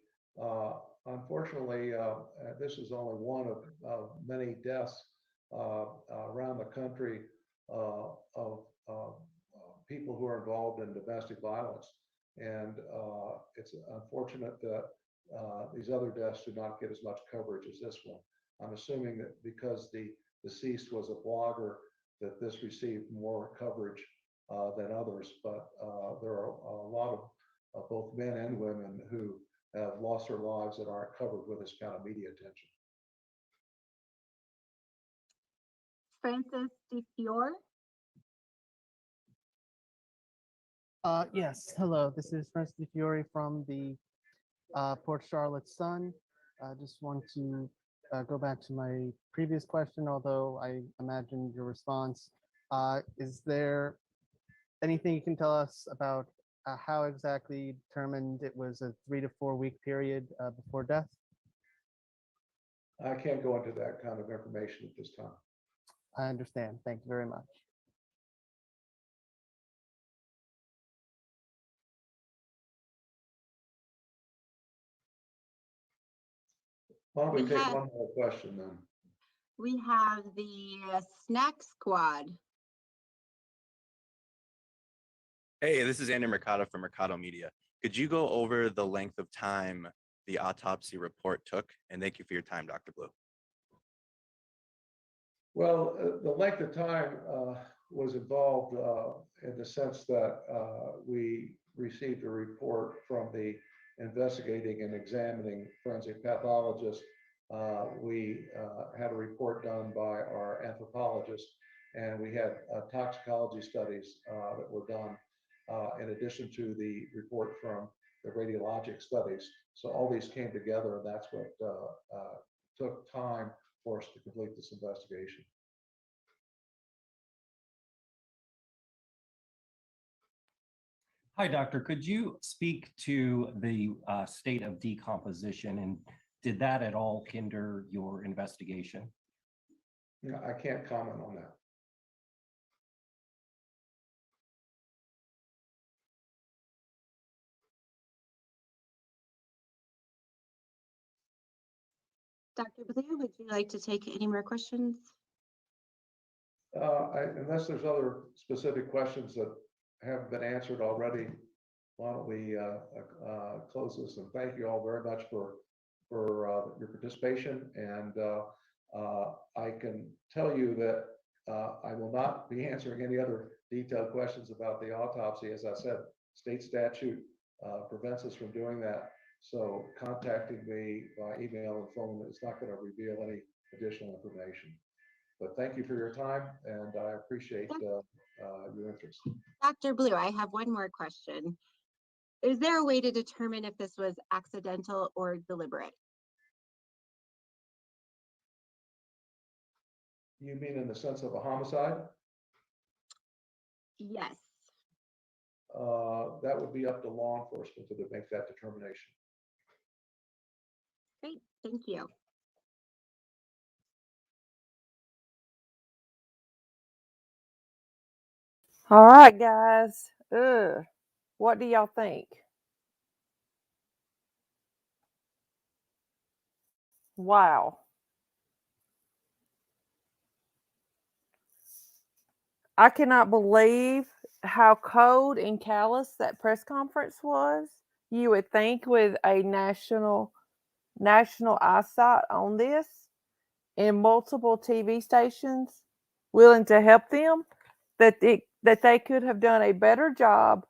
[SPEAKER 6] Unfortunately, this is only one of many deaths around the country of people who are involved in domestic violence. And it's unfortunate that these other deaths do not get as much coverage as this one. I'm assuming that because the deceased was a blogger, that this received more coverage than others. But there are a lot of both men and women who have lost their lives that aren't covered with this kind of media attention.
[SPEAKER 9] Francis DeFiore.
[SPEAKER 24] Yes, hello. This is Francis DeFiore from the Port Charlotte Sun.
[SPEAKER 1] I just want to go back to my previous question, although I imagine your response. Is there anything you can tell us about how exactly you determined it was a 3 to 4 week period before death?
[SPEAKER 6] I can't go into that kind of information at this time.
[SPEAKER 1] I understand. Thank you very much.
[SPEAKER 6] Why don't we
[SPEAKER 9] We
[SPEAKER 6] take
[SPEAKER 9] have-
[SPEAKER 6] one more question then?
[SPEAKER 9] We have the snack squad.
[SPEAKER 2] Hey, this is Andrew Mercado from Mercado Media. Could you go over the length of time the autopsy report took? And thank you for your time, Dr. Blue.
[SPEAKER 6] Well, the length of time was involved in the sense that we received a report from the investigating and examining forensic pathologist. We had a report done by our anthropologist, and we had toxicology studies that were done in addition to the report from the radiologic studies. So all these came together, and that's what took time for us to complete this investigation.
[SPEAKER 16] Hi, doctor. Could you speak to the state of decomposition, and did that at all hinder your investigation?
[SPEAKER 6] No, I can't comment on that.
[SPEAKER 9] Dr. Blue, would you like to take any more questions?
[SPEAKER 6] Unless there's other specific questions that haven't been answered already, why don't we close this? And thank you all very much for your participation. And I can tell you that I will not be answering any other detailed questions about the autopsy. As I said, state statute prevents us from doing that. So contacting me by email and phone is not going to reveal any additional information. But thank you for your time, and I appreciate your interest.
[SPEAKER 9] Dr. Blue, I have one more question. Is there a way to determine if this was accidental or deliberate?
[SPEAKER 6] You mean in the sense of a homicide?
[SPEAKER 9] Yes.
[SPEAKER 6] That would be up to law enforcement to make that determination.
[SPEAKER 9] Great, thank you.
[SPEAKER 3] All right, guys. What do y'all think? Wow. I cannot believe how cold and callous that press conference was. You would think with a national eyesight on this and multiple TV stations willing to help them, that they could have done a better job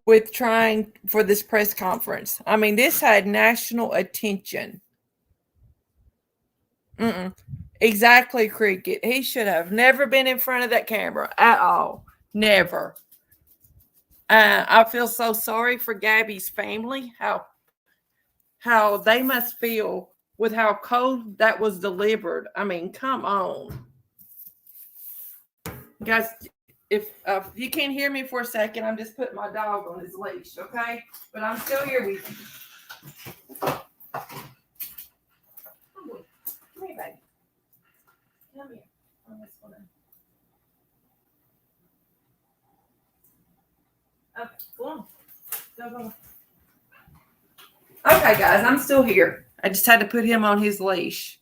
[SPEAKER 3] with trying for this press conference. I mean, this had national attention. Exactly, Cricket. He should have never been in front of that camera at all. Never. I feel so sorry for Gabby's family, how they must feel with how cold that was delivered. I mean, come on. Guys, if you can't hear me for a second, I'm just putting my dog on his leash, okay? But I'm still here with you. Come here, baby. Come here. I'm just gonna. Okay, go on. Go. Okay, guys, I'm still here. I just had to put him on his leash.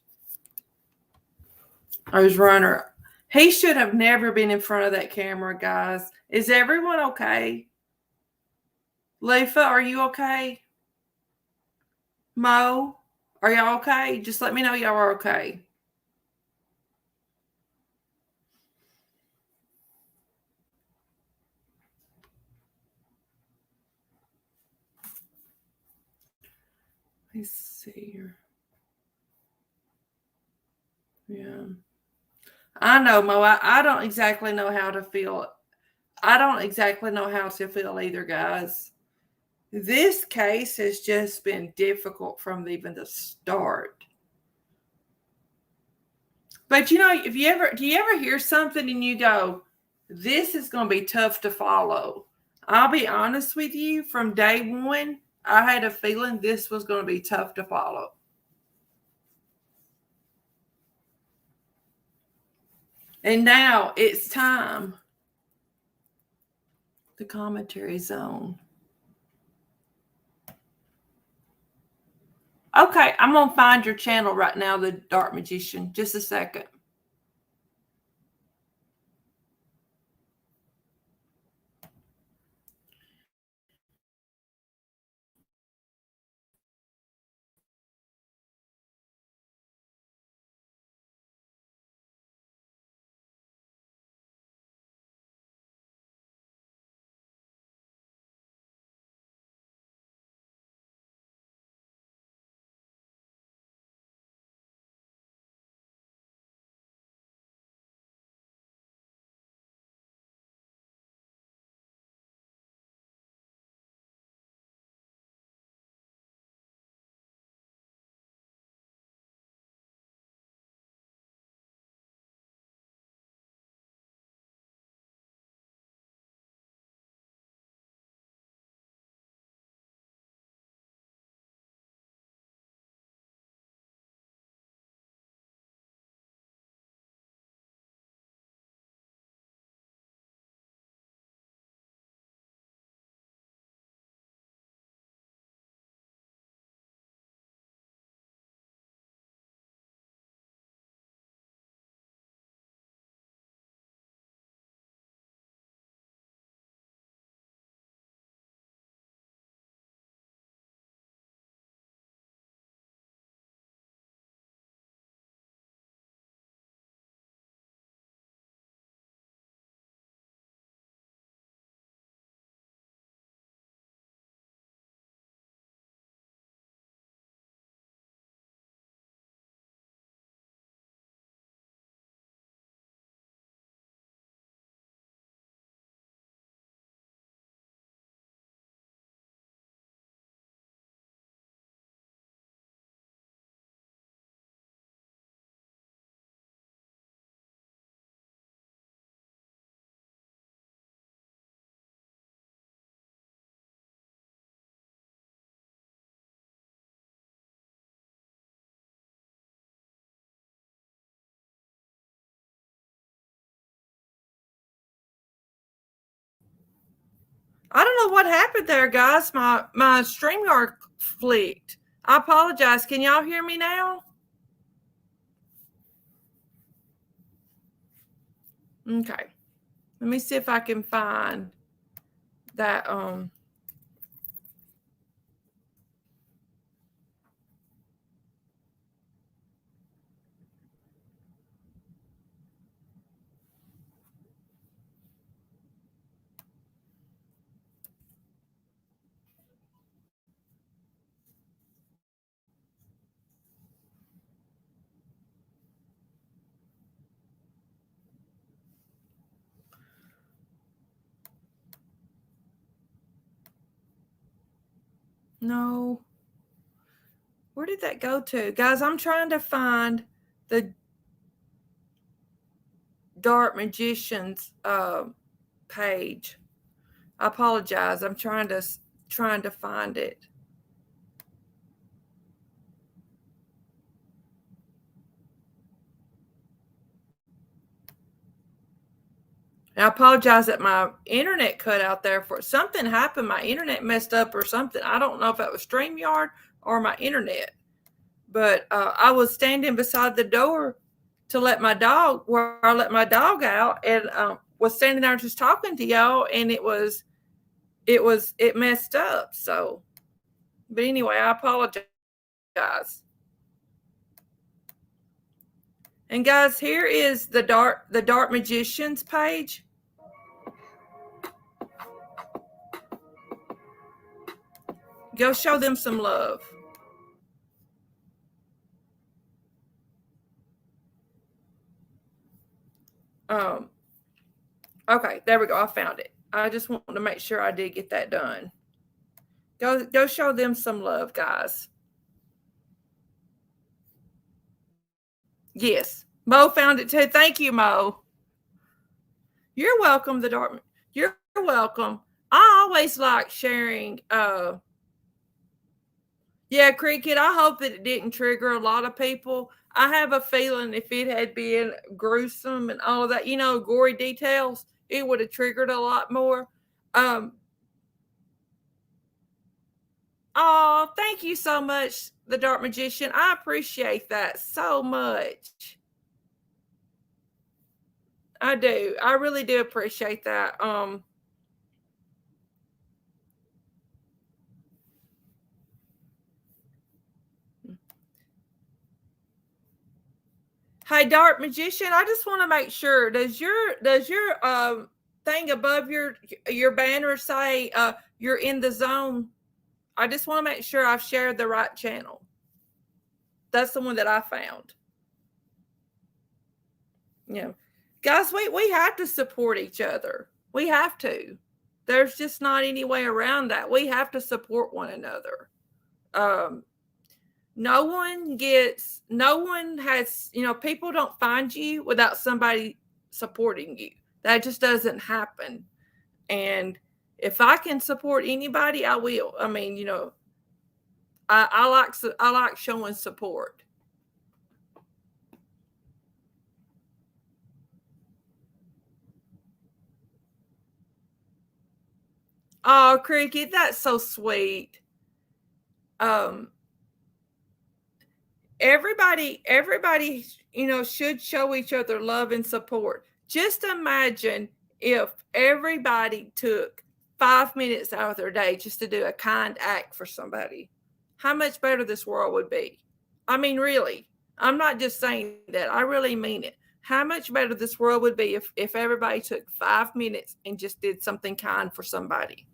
[SPEAKER 3] I was runner. He should have never been in front of that camera, guys. Is everyone okay? Leifa, are you okay? Mo, are y'all okay? Just let me know y'all are okay. Let's see here. Yeah. I know, Mo. I don't exactly know how to feel. I don't exactly know how to feel either, guys. This case has just been difficult from even the start. But you know, do you ever hear something and you go, this is going to be tough to follow? I'll be honest with you, from day one, I had a feeling this was going to be tough to follow. And now it's time. The commentary zone. Okay, I'm going to find your channel right now, The Dark Magician. Just a second. I don't know what happened there, guys. My StreamYard flicked. I apologize. Can y'all hear me now? Okay. Let me see if I can find that. No. Where did that go to? Guys, I'm trying to find the Dark Magician's page. I apologize. I'm trying to find it. And I apologize that my internet cut out there. For something happened. My internet messed up or something. I don't know if that was StreamYard or my internet. But I was standing beside the door to let my dog, where I let my dog out, and was standing there just talking to y'all, and it messed up. So, but anyway, I apologize. And guys, here is the Dark Magician's page. Go show them some love. Okay, there we go. I found it. I just wanted to make sure I did get that done. Go show them some love, guys. Yes. Mo found it too. Thank you, Mo. You're welcome, the Dartmouth. You're welcome. I always like sharing. Yeah, Cricket, I hope that it didn't trigger a lot of people. I have a feeling if it had been gruesome and all of that, gory details, it would have triggered a lot more. Oh, thank you so much, the Dark Magician. I appreciate that so much. I do. I really do appreciate that. Hey, Dark Magician, I just want to make sure. Does your thing above your banner say you're in the zone? I just want to make sure I've shared the right channel. That's the one that I found. Guys, we have to support each other. We have to. There's just not any way around that. We have to support one another. No one has, people don't find you without somebody supporting you. That just doesn't happen. And if I can support anybody, I will. I mean, I like showing support. Oh, Cricket, that's so sweet. Everybody, should show each other love and support. Just imagine if everybody took 5 minutes out of their day just to do a kind act for somebody. How much better this world would be. I mean, really, I'm not just saying that. I really mean it. How much better this world would be if everybody took 5 minutes and just did something kind for somebody.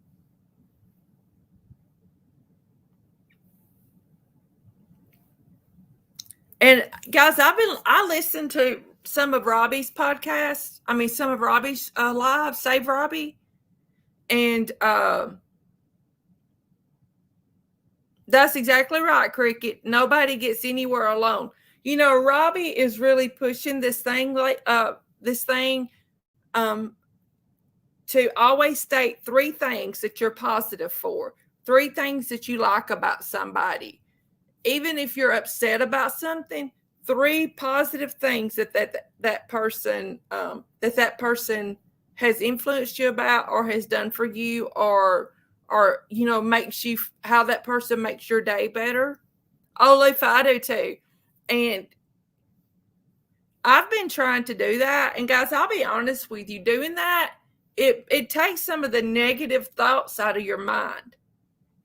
[SPEAKER 3] And guys, I listened to some of Robbie's podcasts. I mean, some of Robbie's live, Save Robbie. And that's exactly right, Cricket. Nobody gets anywhere alone. Robbie is really pushing this thing to always state 3 things that you're positive for, 3 things that you like about somebody. Even if you're upset about something, 3 positive things that person has influenced you about or has done for you or makes you, how that person makes your day better. Oh, Lufa, I do too. And I've been trying to do that. And guys, I'll be honest with you, doing that, it takes some of the negative thoughts out of your mind.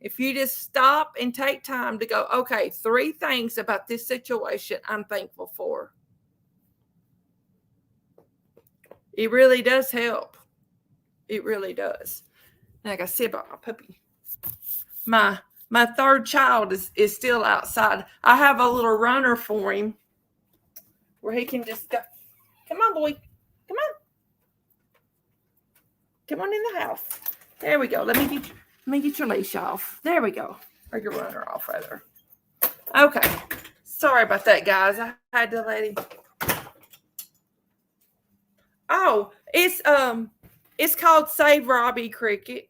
[SPEAKER 3] If you just stop and take time to go, okay, 3 things about this situation I'm thankful for. It really does help. It really does. Like I said about my puppy, my 3rd child is still outside. I have a little runner for him where he can just go. Come on, boy. Come on. Come on in the house. There we go. Let me get your leash off. There we go. Or your runner off, rather. Okay. Sorry about that, guys. I had to let him. Oh, it's called Save Robbie, Cricket.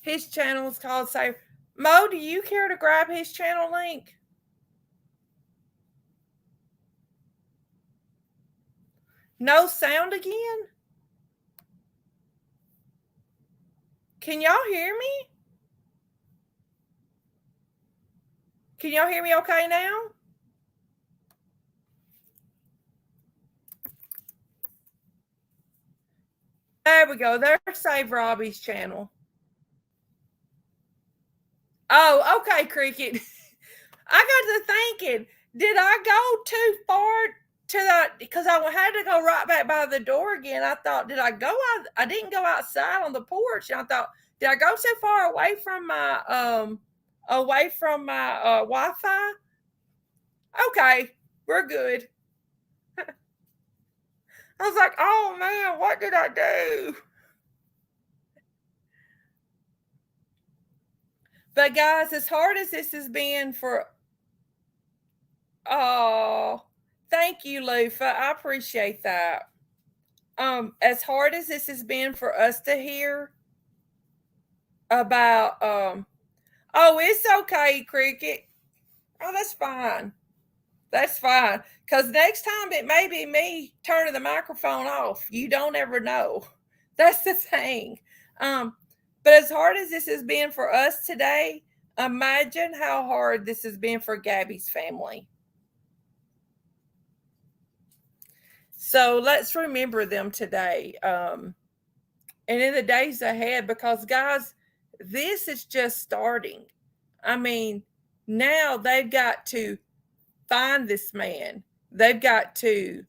[SPEAKER 3] His channel is called Save. Mo, do you care to grab his channel link? No sound again? Can y'all hear me? Can y'all hear me okay now? There we go. There's Save Robbie's channel. Oh, okay, Cricket. I got to thinking, did I go too far to that? Because I had to go right back by the door again. I thought, did I go out? I didn't go outside on the porch. And I thought, did I go so far away from my Wi-Fi? Okay, we're good. I was like, oh man, what did I do? But guys, as hard as this has been for, oh, thank you, Lufa. I appreciate that. As hard as this has been for us to hear about, oh, it's okay, Cricket. Oh, that's fine. That's fine. Because next time it may be me turning the microphone off. You don't ever know. That's the thing. But as hard as this has been for us today, imagine how hard this has been for Gabby's family. So let's remember them today. And in the days ahead, because guys, this is just starting. I mean, now they've got to find this man. They've got to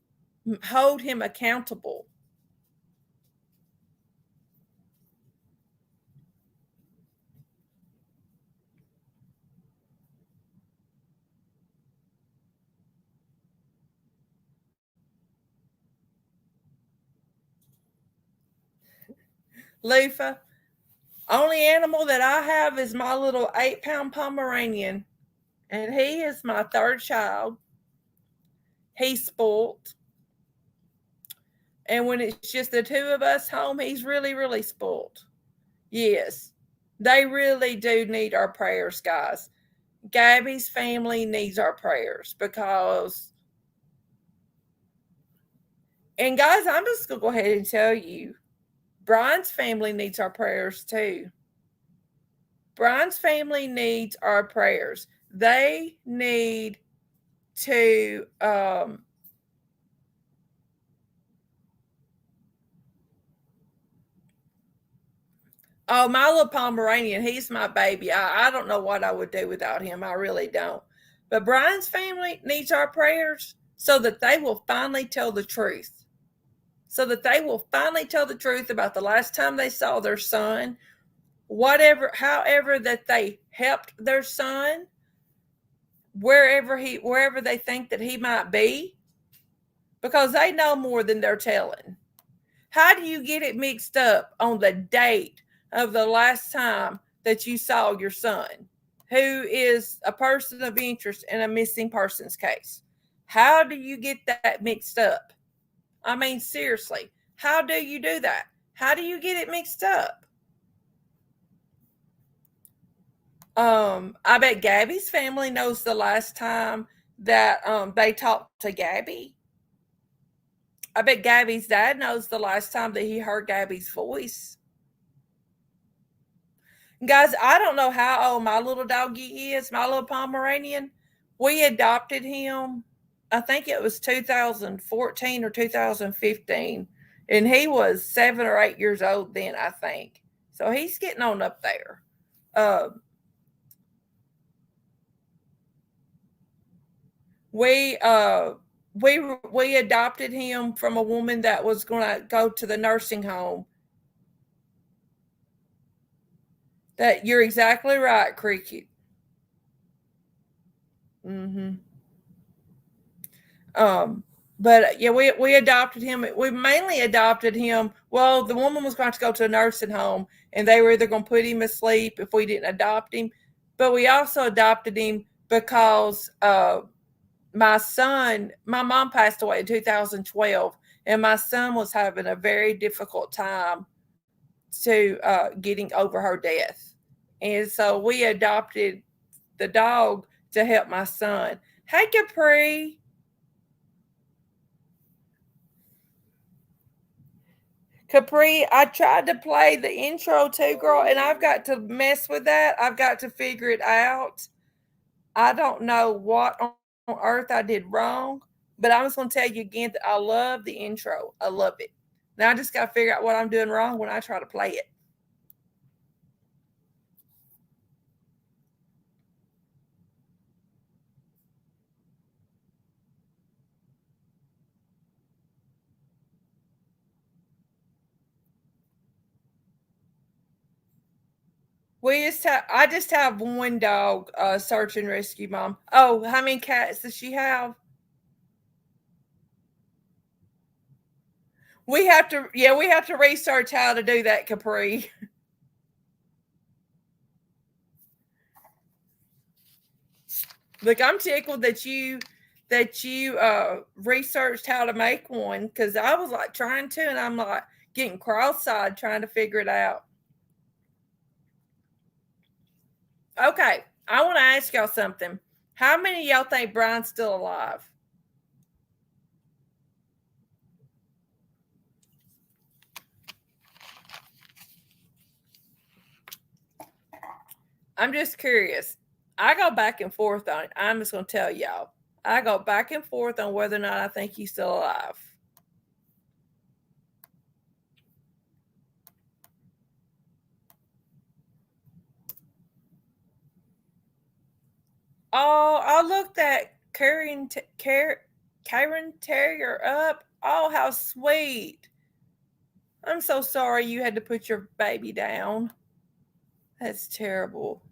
[SPEAKER 3] hold him accountable. Lufa, only animal that I have is my little 8-pound Pomeranian, and he is my third child. He's spoilt. And when it's just the two of us home, he's really, really spoilt. Yes, they really do need our prayers, guys. Gabby's family needs our prayers because, and guys, I'm just going to go ahead and tell you, Brian's family needs our prayers too. Brian's family needs our prayers. They need to, oh, my little Pomeranian, he's my baby. I don't know what I would do without him. I really don't. But Brian's family needs our prayers so that they will finally tell the truth. So that they will finally tell the truth about the last time they saw their son, whatever, however that they helped their son, wherever they think that he might be, because they know more than they're telling. How do you get it mixed up on the date of the last time that you saw your son, who is a person of interest in a missing persons case? How do you get that mixed up? I mean, seriously, how do you do that? How do you get it mixed up? I bet Gabby's family knows the last time that they talked to Gabby. I bet Gabby's dad knows the last time that he heard Gabby's voice. Guys, I don't know how old my little doggy is, my little Pomeranian. We adopted him, I think it was 2014 or 2015. And he was 7 or 8 years old then, I think. So he's getting on up there. We adopted him from a woman that was going to go to the nursing home. That you're exactly right, Cricket. But yeah, we adopted him. We mainly adopted him. Well, the woman was going to go to a nursing home, and they were either going to put him asleep if we didn't adopt him. But we also adopted him because my mom passed away in 2012, and my son was having a very difficult time to getting over her death. And so we adopted the dog to help my son. Hey, Capri. Capri, I tried to play the intro too, girl, and I've got to mess with that. I've got to figure it out. I don't know what on earth I did wrong, but I'm just going to tell you again that I love the intro. I love it. Now I just got to figure out what I'm doing wrong when I try to play it. I just have one dog, search and rescue, Mom. Oh, how many cats does she have? We have to research how to do that, Capri. Look, I'm tickled that you researched how to make one, because I was like trying to, and I'm like getting cross-eyed trying to figure it out. Okay, I want to ask y'all something. How many of y'all think Brian's still alive? I'm just curious. I go back and forth on it. I'm just going to tell y'all. I go back and forth on whether or not I think he's still alive. Oh, I looked that Karen Terrier up. Oh, how sweet. I'm so sorry you had to put your baby down. That's terrible.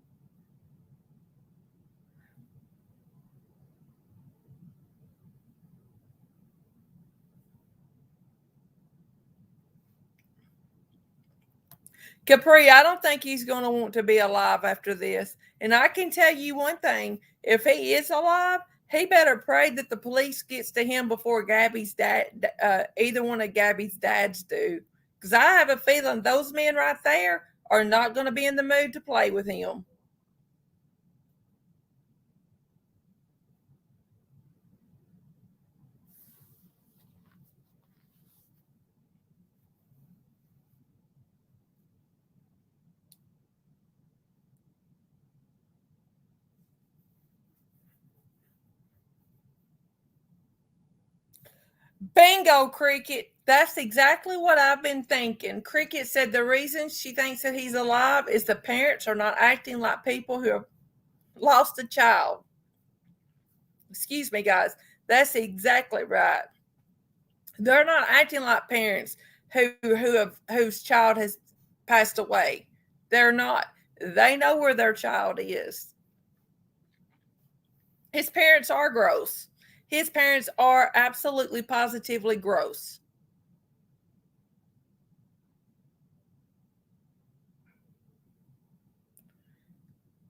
[SPEAKER 3] Capri, I don't think he's going to want to be alive after this. And I can tell you one thing. If he is alive, he better pray that the police gets to him before Gabby's dad, either one of Gabby's dads do. Because I have a feeling those men right there are not going to be in the mood to play with him. Bingo, Cricket. That's exactly what I've been thinking. Cricket said the reason she thinks that he's alive is the parents are not acting like people who have lost a child. Excuse me, guys. That's exactly right. They're not acting like parents whose child has passed away. They're not. They know where their child is. His parents are gross. His parents are absolutely positively gross.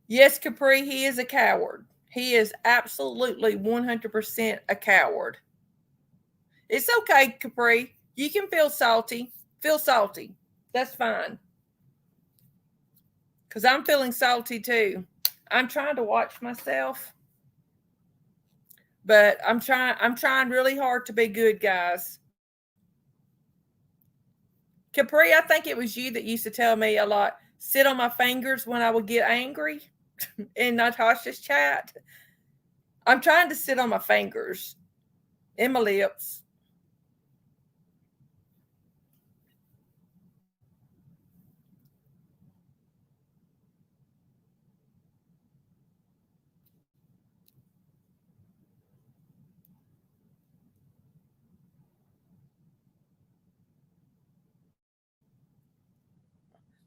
[SPEAKER 3] Yes, Capri, he is a coward. He is absolutely 100% a coward. It's okay, Capri. You can feel salty. Feel salty. That's fine. Because I'm feeling salty too. I'm trying to watch myself. But I'm trying really hard to be good, guys. Capri, I think it was you that used to tell me a lot, sit on my fingers when I would get angry in Natasha's chat. I'm trying to sit on my fingers and my lips.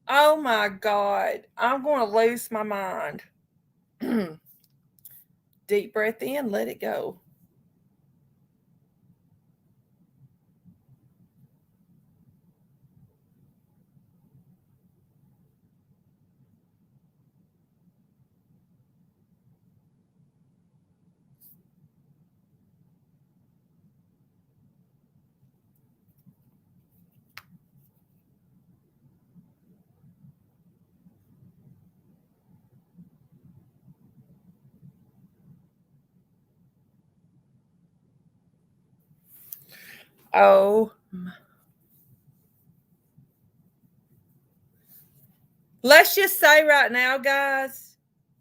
[SPEAKER 3] Oh my God. I'm going to lose my mind. Deep breath in, let it go. Oh. Let's just say right now, guys.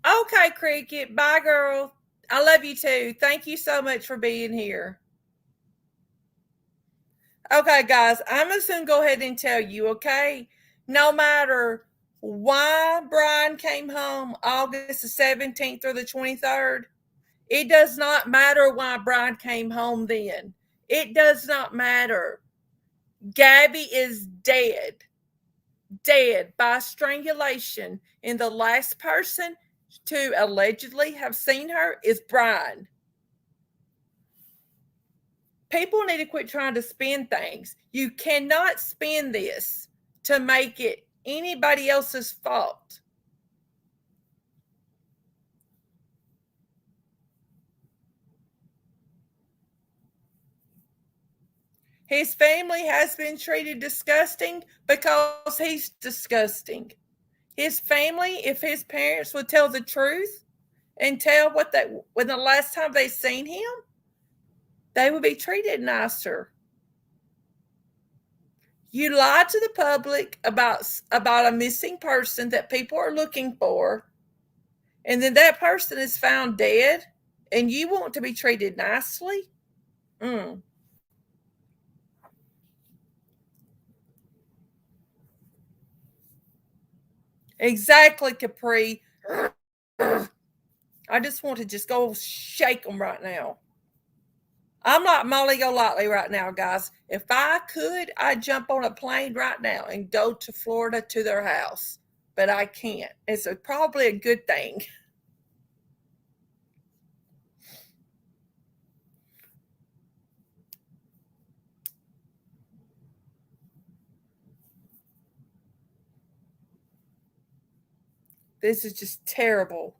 [SPEAKER 3] Okay, Cricket. Bye, girl. I love you too. Thank you so much for being here. Okay, guys, I'm just going to go ahead and tell you, okay? No matter why Brian came home August the 17th or the 23rd, it does not matter why Brian came home then. It does not matter. Gabby is dead. Dead by strangulation. And the last person to allegedly have seen her is Brian. People need to quit trying to spin things. You cannot spin this to make it anybody else's fault. His family has been treated disgusting because he's disgusting. His family, if his parents would tell the truth and tell when the last time they seen him, they would be treated nicer. You lied to the public about a missing person that people are looking for, and then that person is found dead, and you want to be treated nicely? Exactly, Capri. I just want to just go shake them right now. I'm like Molly Golightly right now, guys. If I could, I'd jump on a plane right now and go to Florida to their house, but I can't. It's probably a good thing. This is just terrible.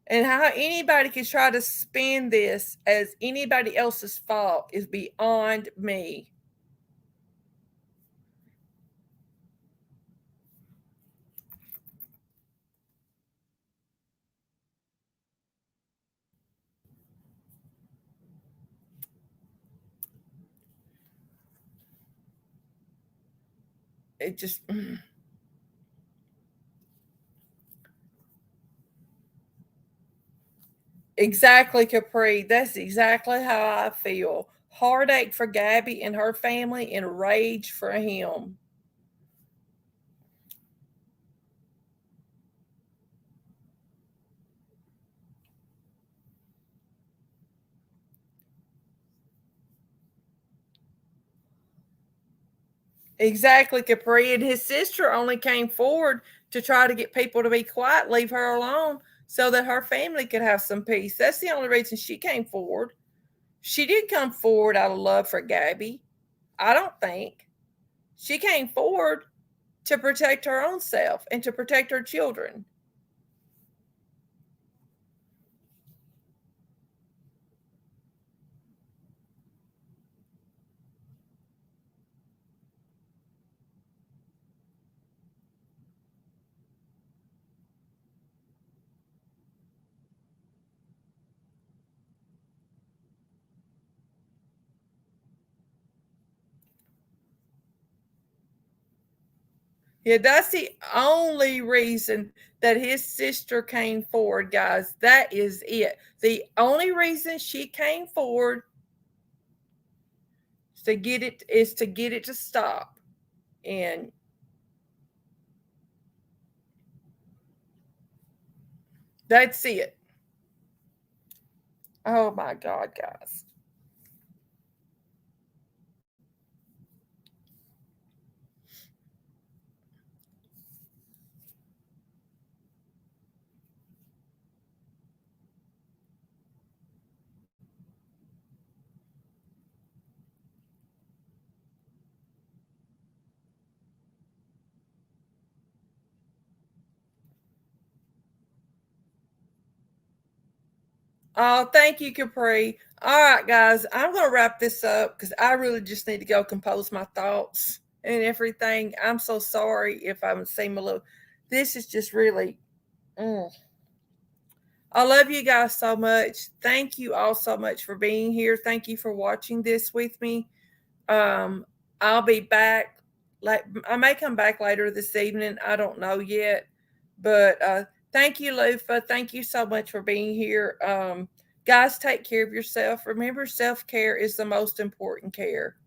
[SPEAKER 3] And how anybody can try to spin this as anybody else's fault is beyond me. It just... Exactly, Capri. That's exactly how I feel. Heartache for Gabby and her family and rage for him. Exactly, Capri. And his sister only came forward to try to get people to be quiet, leave her alone, so that her family could have some peace. That's the only reason she came forward. She did come forward out of love for Gabby. I don't think. She came forward to protect her own self and to protect her children. Yeah, that's the only reason that his sister came forward, guys. That is it. The only reason she came forward is to get it to stop. And that's it. Oh my God, guys. Oh, thank you, Capri. All right, guys, I'm going to wrap this up because I really just need to go compose my thoughts and everything. I'm so sorry if I seem a little. This is just really. I love you guys so much. Thank you all so much for being here. Thank you for watching this with me. I'll be back. Like I may come back later this evening. I don't know yet, but thank you, Lufa. Thank you so much for being here. Guys, take care of yourself. Remember, self-care is the most important care.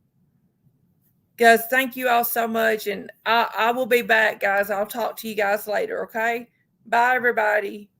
[SPEAKER 3] Guys, thank you all so much, and I will be back, guys. I'll talk to you guys later. Okay, bye, everybody.